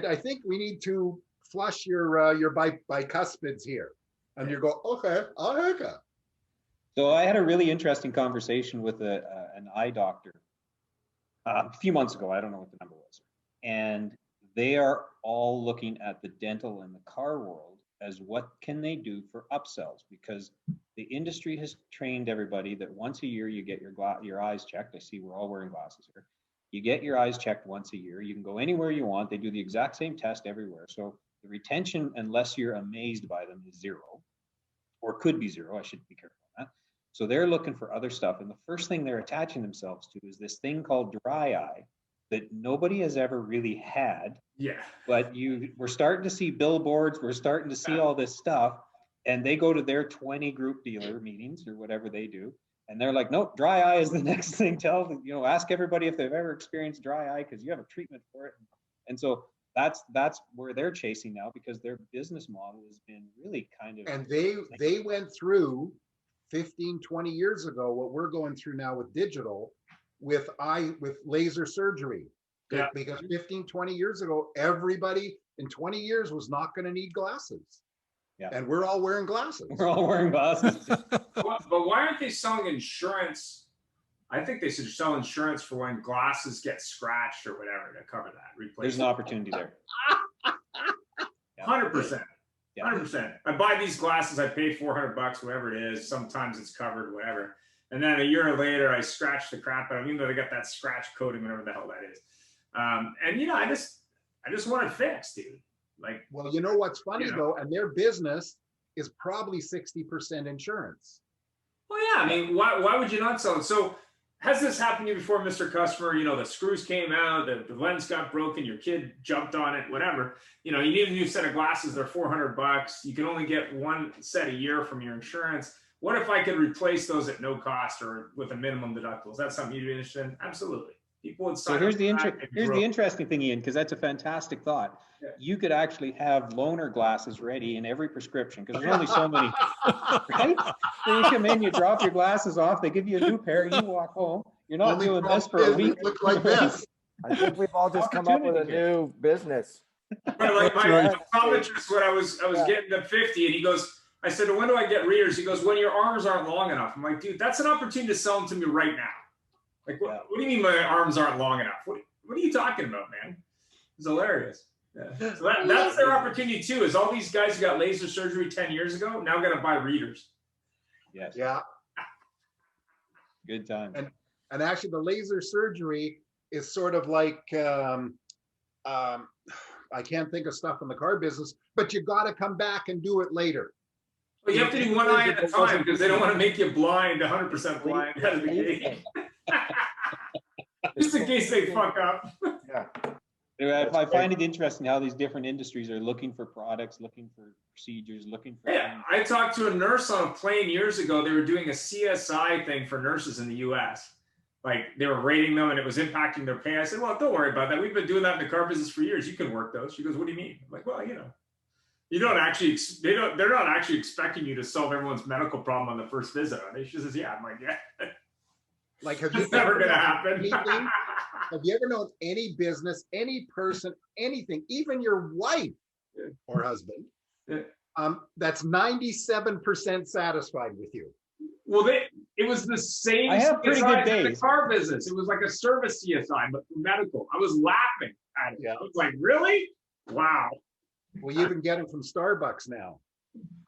I think we need to flush your bicuspids here. And you go, okay, okay. So I had a really interesting conversation with an eye doctor a few months ago. I don't know what the number was. And they are all looking at the dental and the car world as what can they do for upsells, because the industry has trained everybody that once a year you get your eyes checked. I see we're all wearing glasses here. You get your eyes checked once a year. You can go anywhere you want. They do the exact same test everywhere. So the retention, unless you're amazed by them, is zero, or could be zero. I should be careful on that. So they're looking for other stuff. And the first thing they're attaching themselves to is this thing called dry eye, that nobody has ever really had. Yeah. But we're starting to see billboards, we're starting to see all this stuff, and they go to their 20 group dealer meetings or whatever they do, and they're like, nope, dry eye is the next thing. Tell them, ask everybody if they've ever experienced dry eye, because you have a treatment for it. And so that's where they're chasing now, because their business model has been really kind of. And they went through 15, 20 years ago what we're going through now with digital, with laser surgery. Yeah. Because 15, 20 years ago, everybody in 20 years was not going to need glasses. Yeah. And we're all wearing glasses. We're all wearing glasses. But why aren't they selling insurance? I think they should sell insurance for when glasses get scratched or whatever to cover that. Replace. There's an opportunity there. 100%. Yeah. 100%. I buy these glasses, I pay $400, whatever it is. Sometimes it's covered, whatever. And then a year later, I scratch the crap out of them, even though they got that scratch coating, whatever the hell that is. And I just want it fixed, dude. Like, well, you know what's funny though, and their business is probably 60% insurance. Well, yeah. I mean, why would you not sell it? So, has this happened to you before, Mr. Customer? The screws came out, the lens got broken, your kid jumped on it, whatever. You need a new set of glasses. They're $400. You can only get one set a year from your insurance. What if I could replace those at no cost or with a minimum deductible? Is that something you'd be interested in? Absolutely. People would sign So here's up the interesting thing, Ian, because that's a fantastic thought. Yeah. You could actually have loaner glasses ready in every prescription, because there's only so many, right? So you come in, you drop your glasses off, they give you a new pair, you walk home. You're not Only doing this for a problem is week. it look like this. I think we've all just come up with a Opportunity here. new business. Right, like my That's optometrist, when I was getting to 50, and he goes, I said, when do I get readers? He goes, when your arms aren't long enough. I'm like, dude, that's an opportunity to sell them to me right now. Like, what do you mean my arms aren't long enough? What are you talking about, man? It's hilarious. Yeah. So that's their opportunity too, is all these guys who got laser surgery 10 years ago now got to buy readers. Yes. Yeah. Good time. And actually the laser surgery is sort of like, I can't think of stuff in the car business, but you got to come back and do it later. But you have to do one eye at a time, because they don't want to make you blind, 100% blind out of the gate. Just in case they fuck up. Yeah. I find it interesting how these different industries are looking for products, looking for procedures, looking for. Yeah, I talked to a nurse on a plane years ago. They were doing a CSI thing for nurses in the US. Like, they were rating them and it was impacting their pay. I said, well, don't worry about that. We've been doing that in the car business for years. You can work those. She goes, what do you mean? I'm like, well, you don't actually, they're not actually expecting you to solve everyone's medical problem on the first visit, are they? She says, yeah. I'm like, yeah. Like, have you It's never going to happen. anything? Have you ever known any business, any person, anything, even your wife or husband, that's 97% satisfied with you? Well, it was the same. I have pretty CSI good as days. the car business. It was like a service CSI, but for medical. I was laughing at it. Yeah. I was like, really? Wow. Well, you even get them from Starbucks now.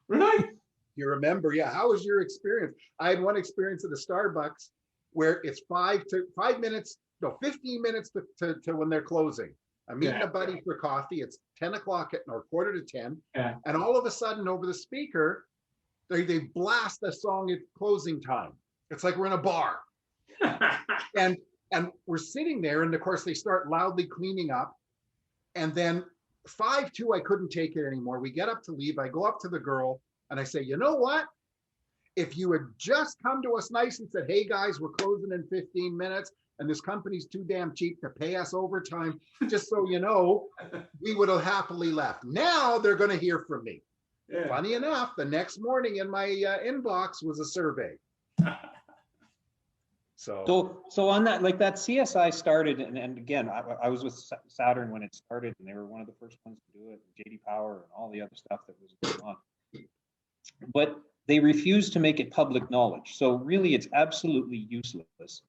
Really? You remember? Yeah. How was your experience? I had one experience at a Starbucks where it's 15 minutes to when they're closing. I'm meeting a buddy for coffee. It's 10 o'clock or quarter to 10. Yeah. And all of a sudden over the speaker, they blast the song at closing time. It's like we're in a bar. And we're sitting there, and of course they start loudly cleaning up. And then 5-2, I couldn't take it anymore. We get up to leave. I go up to the girl and I say, you know what? If you had just come to us nice and said, hey guys, we're closing in 15 minutes and this company's too damn cheap to pay us overtime, just so you know, we would have happily left. Now they're going to hear from me. Yeah. Funny enough, the next morning in my inbox was a survey. So on that, like that CSI started, and again, I was with Saturn when it started, and they were one of the first ones to do it, JD Power and all the other stuff that was going on. But they refused to make it public knowledge. So really, it's absolutely useless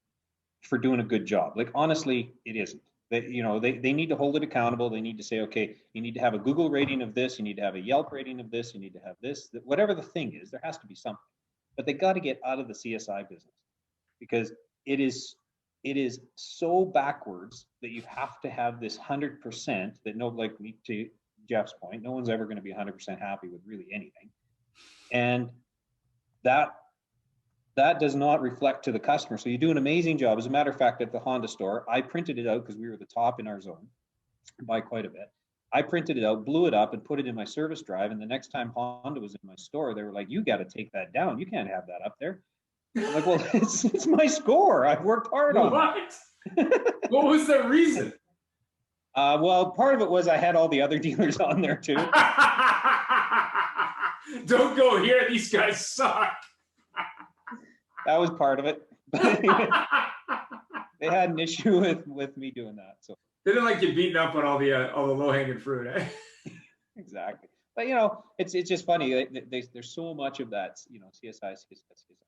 for doing a good job. Like, honestly, it isn't. They need to hold it accountable. They need to say, okay, you need to have a Google rating of this, you need to have a Yelp rating of this, you need to have this, whatever the thing is, there has to be something. But they got to get out of the CSI business, because it is so backwards that you have to have this 100% that to Jeff's point, no one's ever going to be 100% happy with really anything. And that that does not reflect to the customer. So you do an amazing job. As a matter of fact, at the Honda store, I printed it out because we were the top in our zone by quite a bit. I printed it out, blew it up, and put it in my service drive. And the next time Honda was in my store, they were like, "You got to take that down. You can't have that up there." I'm like, "Well, it's my score. I've worked hard on What? it." What was the reason? Well, part of it was I had all the other dealers on there too. Don't go here. These guys suck. That was part of it. They had an issue with me doing that. So They didn't like you beating up on all the low hanging fruit, eh? exactly. But you know, it's just funny. There's so much of that, you know, CSI.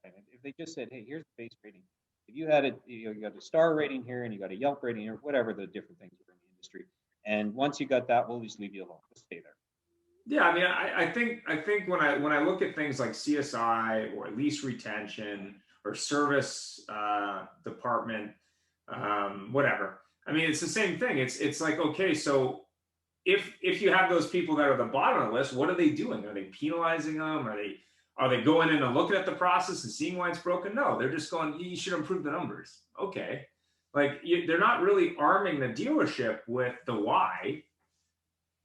And if they just said, "Hey, here's the base rating. If you had it, you know, you got a star rating here, and you got a Yelp rating here, whatever the different things are in the industry. And once you got that, we'll just leave you alone. Just stay there." Yeah, I mean, I think when I look at things like CSI or lease retention or service department, whatever. I mean, it's the same thing. It's like, okay, so if you have those people that are the bottom of the list, what are they doing? Are they penalizing them? Are they going in and looking at the process and seeing why it's broken? No, they're just going, you should improve the numbers. Okay, like they're not really arming the dealership with the why.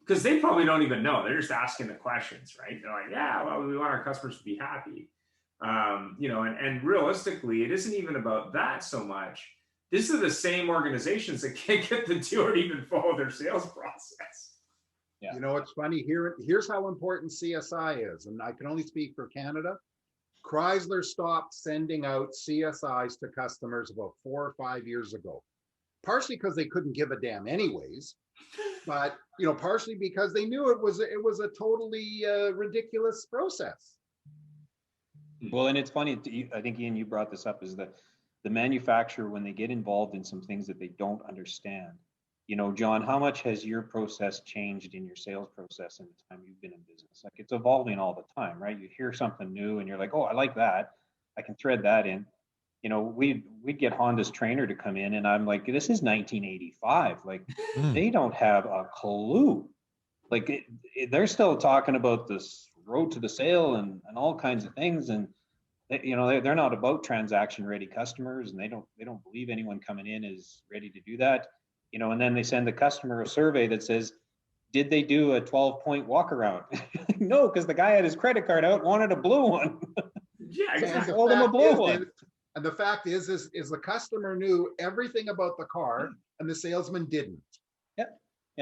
Because they probably don't even know. They're just asking the questions, right? They're like, yeah, well, we want our customers to be happy. You know, and realistically, it isn't even about that so much. These are the same organizations that can't get the dealer to even follow their sales process. Yeah. You know, it's funny. Here's how important CSI is, and I can only speak for Canada. Chrysler stopped sending out CSIs to customers about 4 or 5 years ago, partially because they couldn't give a damn anyways. But you know, partially because they knew it was a totally ridiculous process. Well, and it's funny. I think Ian, you brought this up, is that the manufacturer, when they get involved in some things that they don't understand. You know, John, how much has your process changed in your sales process in the time you've been in business? Like, it's evolving all the time, right? You hear something new and you're like, "Oh, I like that. I can thread that in." You know, we'd get Honda's trainer to come in, and I'm like, "This is 1985. Like, they don't have a clue. Like, they're still talking about this road to the sale and all kinds of things." And you know, they're not about transaction ready customers, and they don't believe anyone coming in is ready to do that. You know, and then they send the customer a survey that says, "Did they do a 12-point walk around?" No, because the guy had his credit card out, wanted a blue one. Yeah, exactly. Sold him a blue one. And the fact is the customer knew everything about the car and the salesman didn't. Yeah.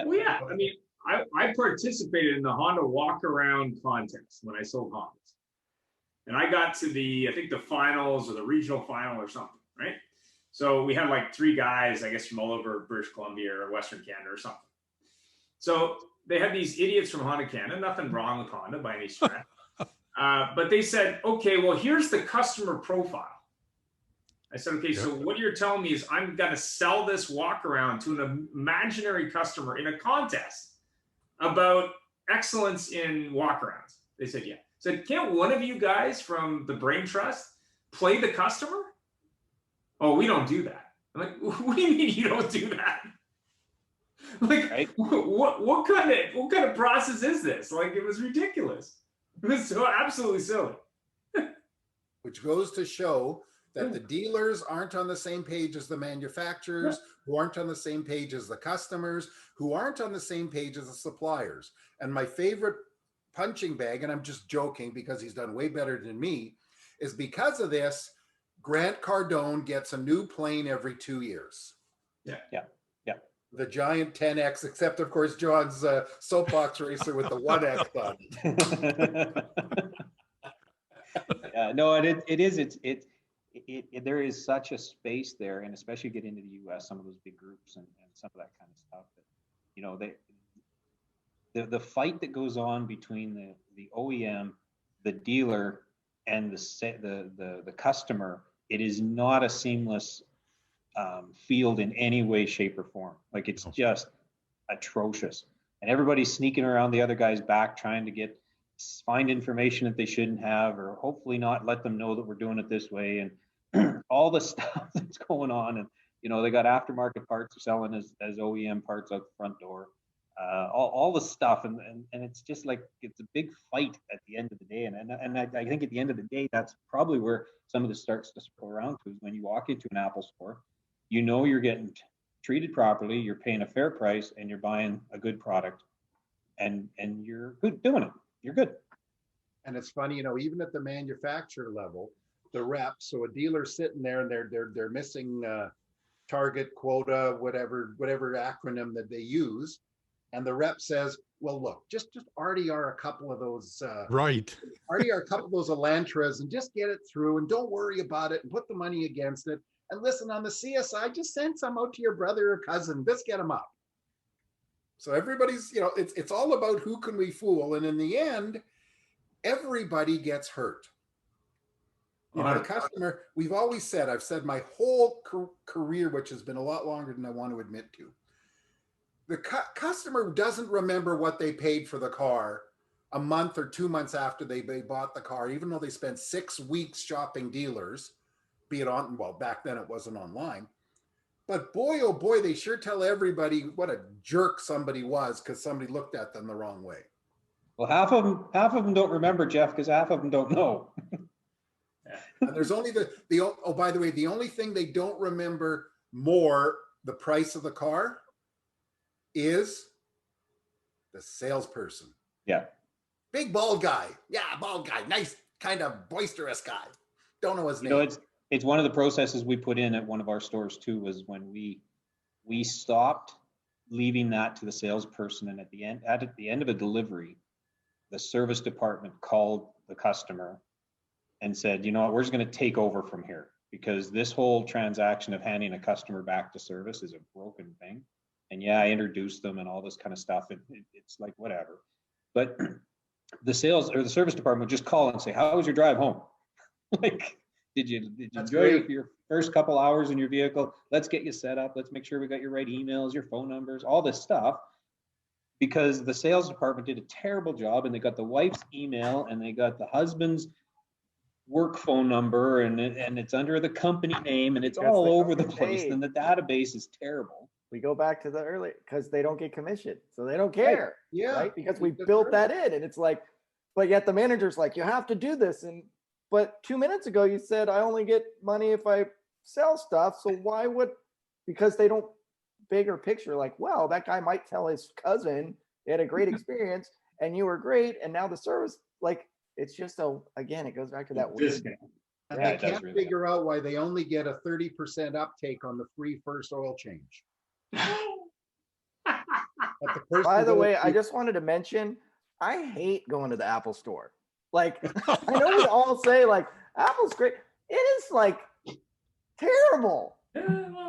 Well, yeah. I mean, I participated in the Honda walk around contest when I sold Hondas. And I got to I think the finals or the regional final or something, right? So we had like 3 guys, I guess, from all over British Columbia or Western Canada or something. So they had these idiots from Honda Canada, nothing wrong with Honda by any stretch. But they said, "Okay, well, here's the customer profile." I said, "Okay, so what you're telling me is I'm going to sell this walk around to an imaginary customer in a contest about excellence in walk arounds." They said, "Yeah." I said, "Can't one of you guys from the Brain Trust play the customer?" "Oh, we don't do that." I'm like, "What do you mean you don't do that?" Like, right? what kind of process is this? Like, it was ridiculous. It was so absolutely silly. Which goes to show that the dealers aren't on the same page as the manufacturers, who aren't on the same page as the customers, who aren't on the same page as the suppliers. And my favorite punching bag, and I'm just joking because he's done way better than me, is because of this, Grant Cardone gets a new plane every 2 years. Yeah. The giant 10X, except of course John's soapbox racer with the 1X on it. Yeah, no, it is. There is such a space there, and especially get into the U.S., some of those big groups and some of that kind of stuff. That, you know, the fight that goes on between the OEM, the dealer, and the customer, it is not a seamless field in any way, shape, or form. Like, it's just atrocious, and everybody's sneaking around the other guy's back trying to find information that they shouldn't have, or hopefully not let them know that we're doing it this way, and all the stuff that's going on. And you know, they got aftermarket parts selling as OEM parts out the front door. all the stuff, and it's just like it's a big fight at the end of the day, and I think at the end of the day, that's probably where some of this starts to circle around to, is when you walk into an Apple store, you know you're getting treated properly, you're paying a fair price, and you're buying a good product, and you're good doing it. You're good. And it's funny, you know, even at the manufacturer level, the reps, so a dealer's sitting there and they're missing target, quota, whatever acronym that they use, and the rep says, well, look, just RDR a couple of those Right. RDR a couple of those Elantras and just get it through, and don't worry about it, and put the money against it, and listen, on the CSI, just send some out to your brother or cousin, just get them up. So everybody's, you know, it's all about who can we fool, and in the end, everybody gets hurt. You know, the customer, we've always said, I've said my whole career, which has been a lot longer than I want to admit to, the customer doesn't remember what they paid for the car a month or 2 months after they bought the car, even though they spent 6 weeks shopping dealers, be it on, well, back then it wasn't online. But boy, oh boy, they sure tell everybody what a jerk somebody was because somebody looked at them the wrong way. Well, half of them don't remember, Jeff, because half of them don't know. And there's only oh, by the way, the only thing they don't remember more, the price of the car, is the salesperson. Yeah. Big bald guy. Yeah, bald guy. Nice, kind of boisterous guy. Don't know his name. You know, it's one of the processes we put in at one of our stores too, was when we stopped leaving that to the salesperson, and at the end of a delivery, the service department called the customer and said, you know what, we're just going to take over from here, because this whole transaction of handing a customer back to service is a broken thing. And yeah, I introduced them and all this kind of stuff. It's like, whatever. But the sales or the service department would just call and say, how was your drive home? Like, did you enjoy your first couple hours in your vehicle? Let's get you set up. Let's make sure we got your right emails, your phone numbers, all this stuff. Because the sales department did a terrible job, and they got the wife's email and they got the husband's work phone number, and it's under the company name, and it's all over the place, and the database is terrible. We go back to the early, because they don't get commission, so they don't care. Right. Yeah, right, because we built that in, and it's like, but yet the manager's like, you have to do this, but 2 minutes ago you said I only get money if I sell stuff, so why would? Because they don't bigger picture, like, well, that guy might tell his cousin they had a great experience and you were great, and now the service, like, it's just again, it goes back to that weird thing. And they can't figure out why they only get a 30% uptake on the free first oil change. By the way, I just wanted to mention, I hate going to the Apple store. Like, I know we all say like Apple's great. It is like terrible.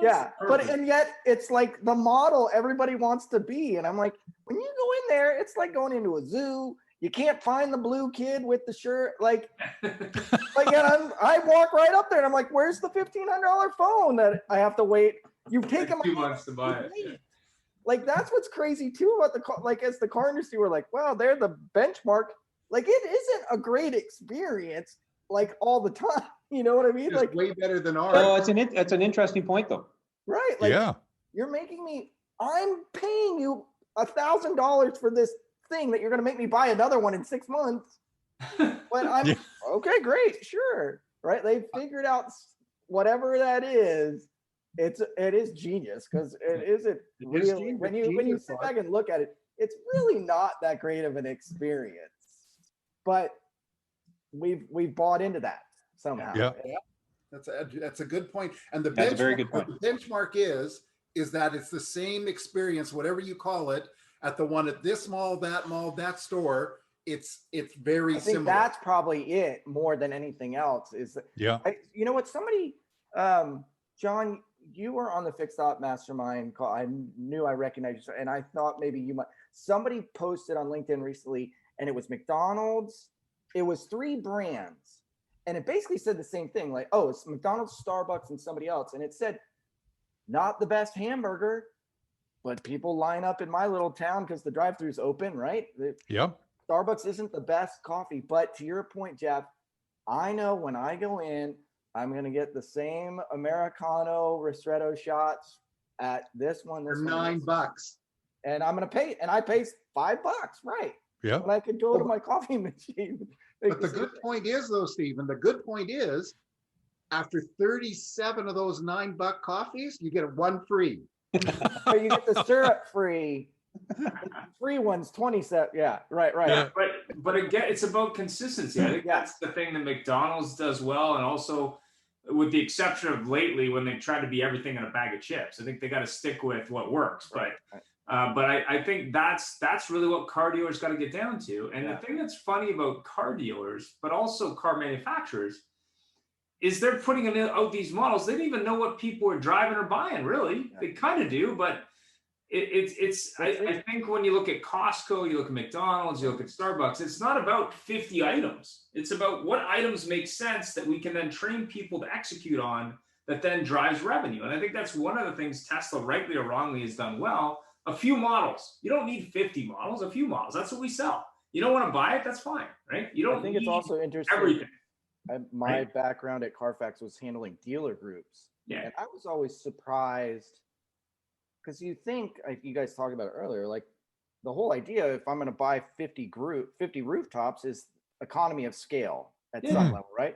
Yeah, but and yet it's like the model everybody wants to be. And I'm like, when you go in there, it's like going into a zoo. You can't find the blue kid with the shirt. Like I walk right up there and I'm like, where's the $1,500 phone that I have to wait? You take them 2 months to buy it. Yeah. Like, that's what's crazy too about the car. Like, as the car industry, we're like, wow, they're the benchmark. Like, it isn't a great experience like all the time. You know what I mean? It's like, way better than ours. Oh, it's an interesting point though. Right? Like, yeah, you're making me. I'm paying you $1,000 for this thing that you're going to make me buy another one in 6 months. But I'm okay, great, sure, right? They figured out whatever that is. It is genius, because it isn't really, when you sit back and look at it, it's really not that great of an experience. But we've bought into that somehow. Yeah. That's a good point. And the That's a very good benchmark, point. the benchmark is that it's the same experience, whatever you call it, at the one at this mall, that store. It's very I think similar. that's probably it more than anything else. Is you know what? Somebody, John, you were on the Fixed Op Mastermind call. I knew I recognized you, and I thought maybe you might. Somebody posted on LinkedIn recently, and it was McDonald's. It was 3 brands, and it basically said the same thing. Like, oh, it's McDonald's, Starbucks, and somebody else, and it said, not the best hamburger, but people line up in my little town because the drive-thru's open, right? Yep. Starbucks isn't the best coffee, but to your point, Jeff, I know when I go in, I'm going to get the same Americano ristretto shots at this one. For $9. and I'm going to pay, and I pay $5, right? Yeah. And I could go to my coffee machine. But the good point is though, Stephen, the good point is after 37 of those $9 coffees, you get one free. But you get the syrup free. The free one's 27. Yeah, right. Yeah. But again, it's about consistency. I think that's the thing that McDonald's does well, and also with the exception of lately when they try to be everything in a bag of chips. I think they got to stick with what works. But I think that's really what car dealers got to get down to. And the thing that's funny about car dealers, but also car manufacturers, is they're putting out these models. They don't even know what people are driving or buying, really. They kind of do, but I think when you look at Costco, you look at McDonald's, you look at Starbucks, it's not about 50 items. It's about what items make sense that we can then train people to execute on that then drives revenue. And I think that's one of the things Tesla, rightly or wrongly, has done well. A few models. You don't need 50 models, a few models. That's what we sell. You don't want to buy it, that's fine, right? You don't I think need it's also interesting. everything. My background at Carfax was handling dealer groups. Yeah. And I was always surprised because you think, like you guys talked about it earlier, like the whole idea, if I'm going to buy 50 rooftops, is economy of scale at some level, right?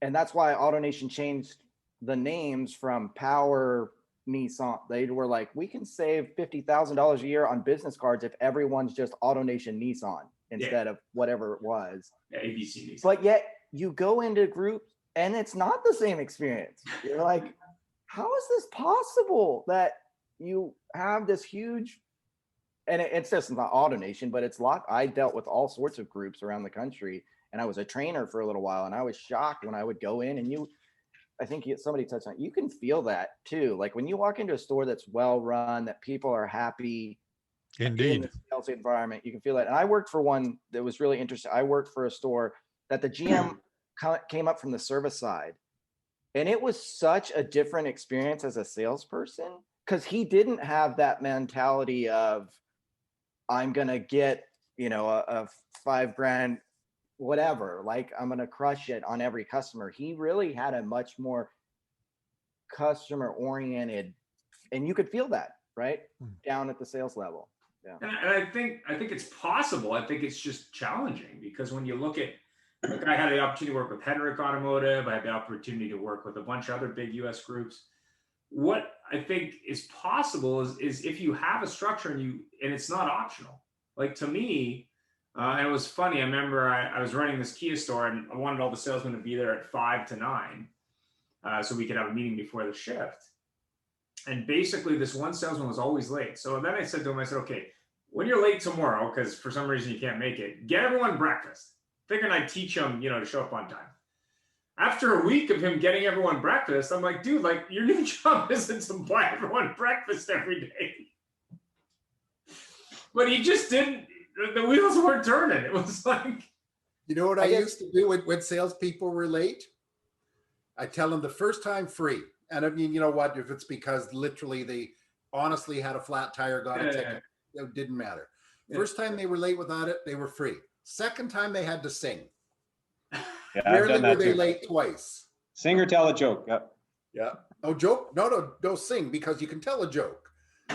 And that's why AutoNation changed the names from Power Nissan. They were like, we can save $50,000 a year on business cards if everyone's just AutoNation Nissan instead of whatever it was. Yeah, ABC Nissan. But yet you go into groups and it's not the same experience. You're like, how is this possible that you have this huge, and it's just not AutoNation, but it's I dealt with all sorts of groups around the country, and I was a trainer for a little while, and I was shocked when I would go in, and I think somebody touched on it. You can feel that too. Like when you walk into a store that's well run, that people are happy. Indeed. In the sales environment, you can feel that. And I worked for one that was really interesting. I worked for a store that the GM came up from the service side, and it was such a different experience as a salesperson because he didn't have that mentality of I'm gonna get a $5,000 whatever, like I'm gonna crush it on every customer. He really had a much more customer oriented, and you could feel that right down at the sales level. Yeah. And I think it's possible. I think it's just challenging because when you look at, like, I had the opportunity to work with Henrik Automotive. I had the opportunity to work with a bunch of other big US groups. What I think is possible is if you have a structure and it's not optional. Like to me, and it was funny. I remember I was running this Kia store and I wanted all the salesmen to be there at 5 to 9 so we could have a meeting before the shift. And basically this one salesman was always late. So then I said to him, I said, okay, when you're late tomorrow, because for some reason you can't make it, get everyone breakfast. Figuring I'd teach him, to show up on time. After a week of him getting everyone breakfast, I'm like, dude, like your new job isn't to buy everyone breakfast every day. But he just didn't, the wheels weren't turning. It was like. You know what I used to do when salespeople were late? I tell them the first time free. And I mean, you know what? If it's because literally they honestly had a flat tire, got a ticket, it didn't matter. First time they were late without it, they were free. Second time they had to sing. Yeah, Rarely were they late twice. Sing or tell a joke. Yep. Yeah. No joke. No, don't sing because you can tell a joke.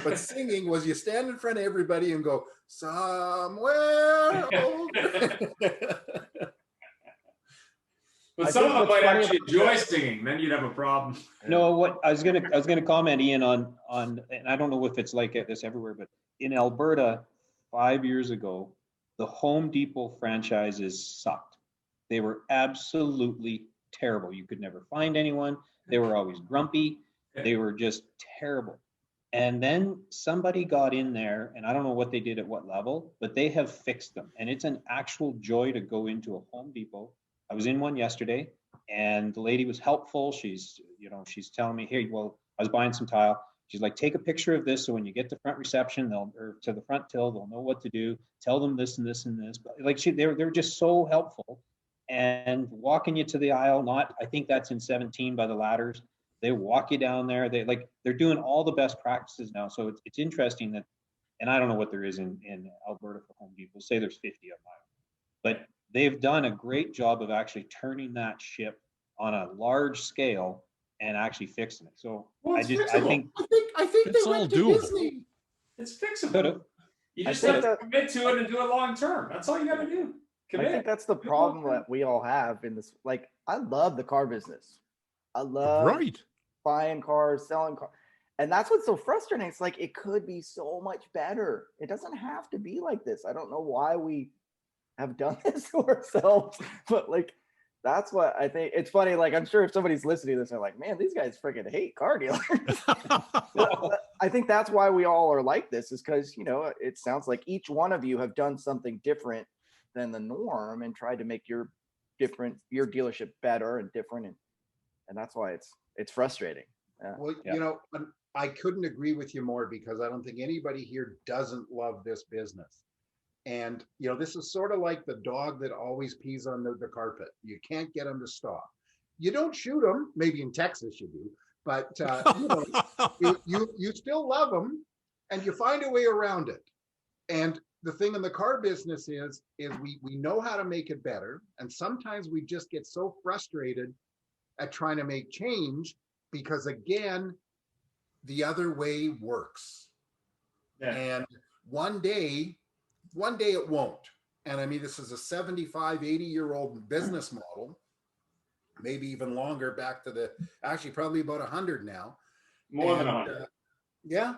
But singing was you stand in front of everybody and go, somewhere over. But some of them might actually enjoy singing. Then you'd have a problem. No, what I was gonna comment, Ian, on, and I don't know if it's like this everywhere, but in Alberta, 5 years ago, the Home Depot franchises sucked. They were absolutely terrible. You could never find anyone. They were always grumpy. They were just terrible. And then somebody got in there, and I don't know what they did at what level, but they have fixed them. And it's an actual joy to go into a Home Depot. I was in one yesterday, and the lady was helpful. She's telling me, hey, well, I was buying some tile. She's like, take a picture of this, so when you get to front reception, or to the front till, they'll know what to do. Tell them this and this and this. But like they were just so helpful, and walking you to the aisle. I think that's in 17 by the ladders. They walk you down there. They're doing all the best practices now. So it's interesting that, and I don't know what there is in Alberta for Home Depot. Say there's 50 of them, but they've done a great job of actually turning that ship on a large scale and actually fixing it. So I think they went to doable. Disney. It's fixable. Could've. You I just think have to that- commit to it and do it long term. That's all you got to do. I think Commit. that's the Do it long problem term. that we all have in this. Like, I love the car business. I love Right. buying cars, selling cars. And that's what's so frustrating. It's like, it could be so much better. It doesn't have to be like this. I don't know why we have done this to ourselves, but like, that's what I think. It's funny. Like, I'm sure if somebody's listening to this, they're like, man, these guys freaking hate car dealers. But I think that's why we all are like this, is because, you know, it sounds like each one of you have done something different than the norm and tried to make your dealership better and different. And that's why it's frustrating. Well, Yeah. you know, I couldn't agree with you more, because I don't think anybody here doesn't love this business. And, you know, this is sort of like the dog that always pees on the carpet. You can't get him to stop. You don't shoot him. Maybe in Texas you do, but you know, you still love them, and you find a way around it. And the thing in the car business is we know how to make it better. And sometimes we just get so frustrated at trying to make change, because again, the other way works. Yeah. And one day it won't. And I mean, this is a 75, 80-year-old business model, maybe even longer, back to actually probably about 100 now. More than And, 100. Yeah.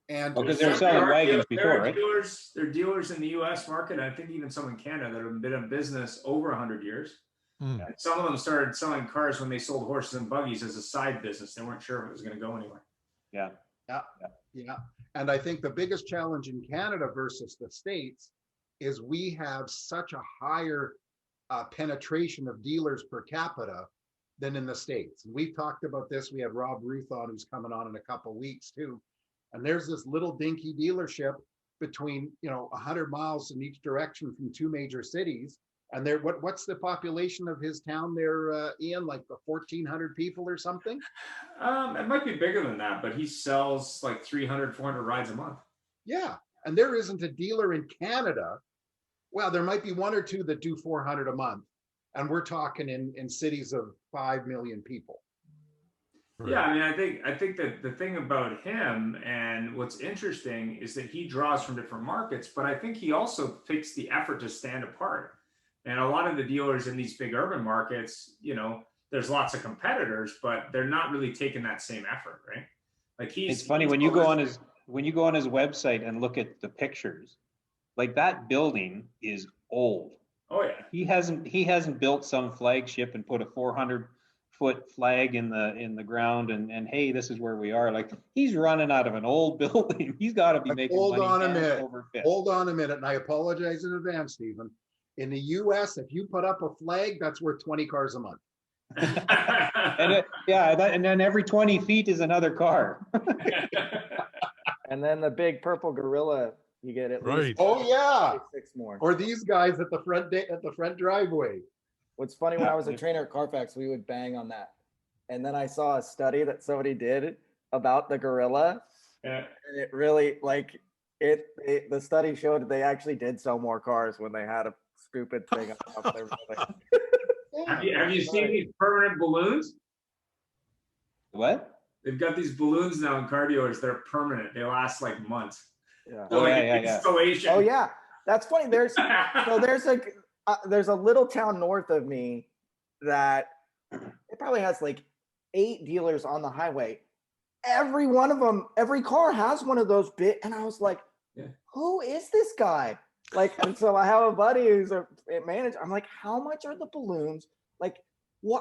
And Because they were selling wagons before, right? There are dealers in the U.S. market, I think even some in Canada, that have been in business over 100 years. Hmm. And some of them started selling cars when they sold horses and buggies as a side business. They weren't sure if it was going to go anywhere. Yeah. Yeah. And I think the biggest challenge in Canada versus the States is we have such a higher penetration of dealers per capita than in the States. We've talked about this. We had Rob Ruth on, who's coming on in a couple of weeks too. And there's this little dinky dealership between, 100 miles in each direction from two major cities. And there, what's the population of his town there, Ian? Like 1,400 people or something? It might be bigger than that, but he sells like 300, 400 rides a month. Yeah. And there isn't a dealer in Canada. Well, there might be one or two that do 400 a month. And we're talking in cities of 5 million people. Yeah, I mean, I think that the thing about him, and what's interesting, is that he draws from different markets, but I think he also takes the effort to stand apart. And a lot of the dealers in these big urban markets, there's lots of competitors, but they're not really taking that same effort, right? Like It's funny when you go on his website and look at the pictures, like that building is old. Oh yeah. He hasn't built some flagship and put a 400-foot flag in the ground and hey, this is where we are. Like, he's running out of an old building. He's got to be making Hold money on a hand minute. over fist. Hold on a minute. And I apologize in advance, Stephen. In the US, if you put up a flag, that's worth 20 cars a month. And then every 20 feet is another car. And then the big purple gorilla, you get at Right. least Oh yeah. 6 more. Or these guys at the front driveway. What's funny, when I was a trainer at Carfax, we would bang on that. And then I saw a study that somebody did about the gorilla. Yeah. And it really, the study showed that they actually did sell more cars when they had a stupid thing on top of their building. Have you seen these permanent balloons? What? They've got these balloons now in car dealers. They're permanent. They last like months. Yeah. So, like, yeah. installation. Oh yeah, that's funny. There's a little town north of me that it probably has like 8 dealers on the highway. Every one of them, every car has one of those and I was like, Yeah. Who is this guy? Like, and so I have a buddy who's a manager. I'm like, how much are the balloons? Like,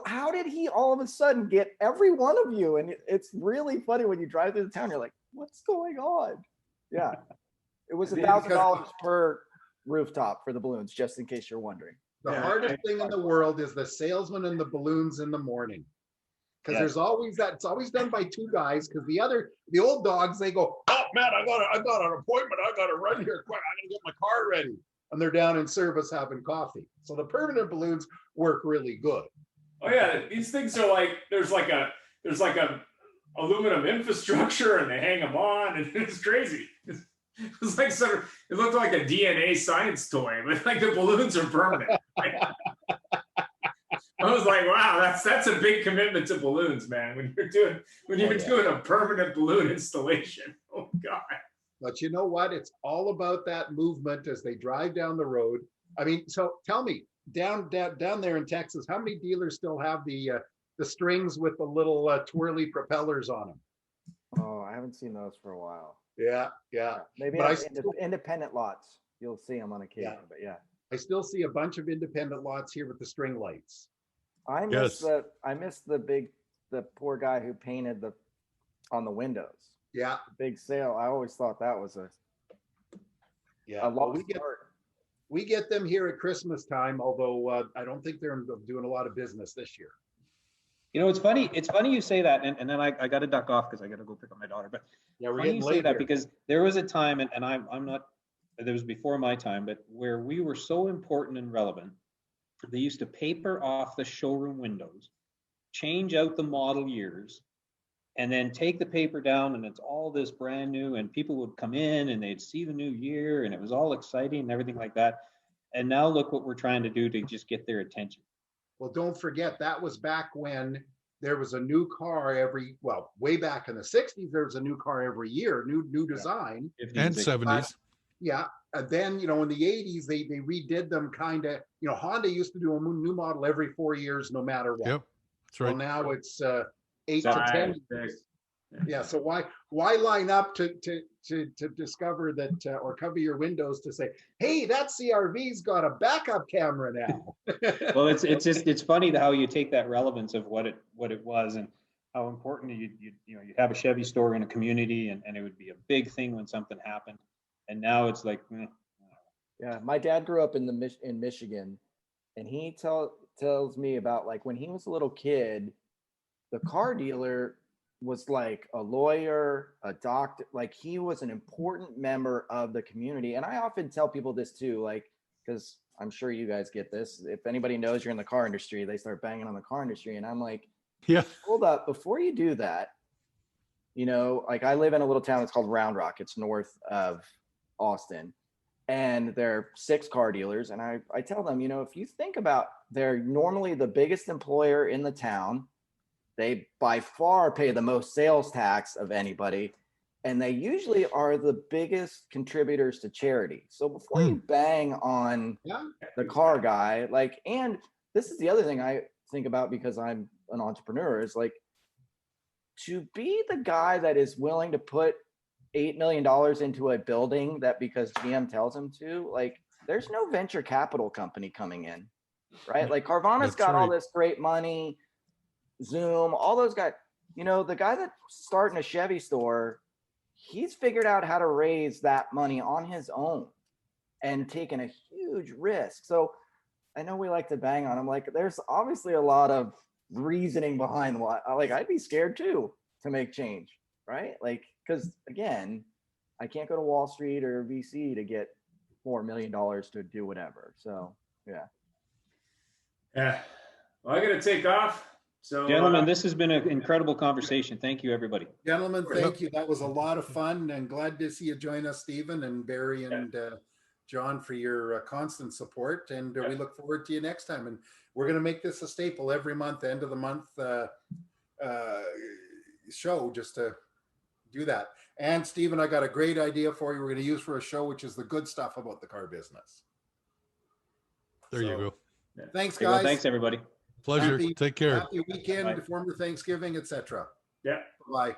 how did he all of a sudden get every one of you? And it's really funny when you drive through the town, you're like, what's going on? Yeah. It was $1,000 per rooftop for the balloons, just in case you're wondering. The Yeah. hardest thing in the world is the salesman and the balloons in the morning. Because Yeah. there's always that. It's always done by 2 guys. Because the old dogs, they go, oh man, I got an appointment. I got to run here quick. I got to get my car ready. And they're down in service having coffee. So the permanent balloons work really good. Oh yeah, these things are like there's like a aluminum infrastructure, and they hang them on, and it's crazy. It's like it looked like a DNA science toy, but like the balloons are permanent. I was like, wow, that's a big commitment to balloons, man. When you're doing a permanent balloon installation. Oh God. But you know what? It's all about that movement as they drive down the road. I mean, so tell me, down there in Texas, how many dealers still have the strings with the little twirly propellers on them? Oh, I haven't seen those for a while. Yeah, yeah. Maybe But I on still, independent lots, you'll see them on occasion. Yeah. But yeah, I still see a bunch of independent lots here with the string lights. I miss the poor guy who painted on the windows. Yeah, Big sale. I always thought that was a yeah. lost Well, art. we get them here at Christmas time, although I don't think they're doing a lot of business this year. You know, it's funny. It's funny you say that, and then I got to duck off because I got to go pick up my daughter. But Yeah, we're funny getting you say late that here. because there was a time, and I'm not. There was before my time, but where we were so important and relevant, they used to paper off the showroom windows, change out the model years, and then take the paper down, and it's all this brand new, and people would come in and they'd see the new year, and it was all exciting and everything like that. And now look what we're trying to do to just get their attention. Well, don't forget, that was back when there was a new car way back in the 60s, there was a new car every year, new design. 50s, And 60s. 70s. Yeah. And then, in the 80s, they redid them kind of, Honda used to do a new model every 4 years, no matter what. Yep, that's Well, right. now it's 8 to 10 Five, years. six. Yeah. So why line up to discover that or cover your windows to say, hey, that CRV's got a backup camera now. Well, it's funny how you take that relevance of what it was and how important you have a Chevy store in a community, and it would be a big thing when something happened, and now it's like, Yeah, my dad grew up in Michigan, and he tells me about like when he was a little kid, the car dealer was like a lawyer, a doctor, like he was an important member of the community. And I often tell people this too, like, because I'm sure you guys get this. If anybody knows you're in the car industry, they start banging on the car industry. And I'm like, Yeah. hold up, before you do that, like I live in a little town that's called Round Rock. It's north of Austin. And there are 6 car dealers. And I tell them, if you think about, they're normally the biggest employer in the town. They by far pay the most sales tax of anybody. And they usually are the biggest contributors to charity. So before you bang on the car guy, and this is the other thing I think about because I'm an entrepreneur, is like to be the guy that is willing to put $8 million into a building that because GM tells him to, like, there's no venture capital company coming in, right? Like Carvana's That's got all right. this great money, Zoom, all those guys, the guy that's starting a Chevy store, he's figured out how to raise that money on his own and taken a huge risk. So I know we like to bang on him. Like there's obviously a lot of reasoning behind why, like I'd be scared too to make change, right? Like, because again, I can't go to Wall Street or VC to get $4 million to do whatever. So yeah. Yeah. Well, I got to take off. So, gentlemen, this has been an incredible conversation. Thank you, everybody. Gentlemen, thank you. That was a lot of fun, and glad to see you join us, Stephen and Barry and John, for your constant support. And we look forward to you next time. And we're going to make this a staple every month, end of the month show, just to do that. And Stephen, I got a great idea for you. We're going to use for a show, which is the good stuff about the car business. There you go. Thanks, There you go. guys. Thanks, everybody. Pleasure. Take care. Happy weekend, Bye. former Thanksgiving, etc. Yeah. Bye.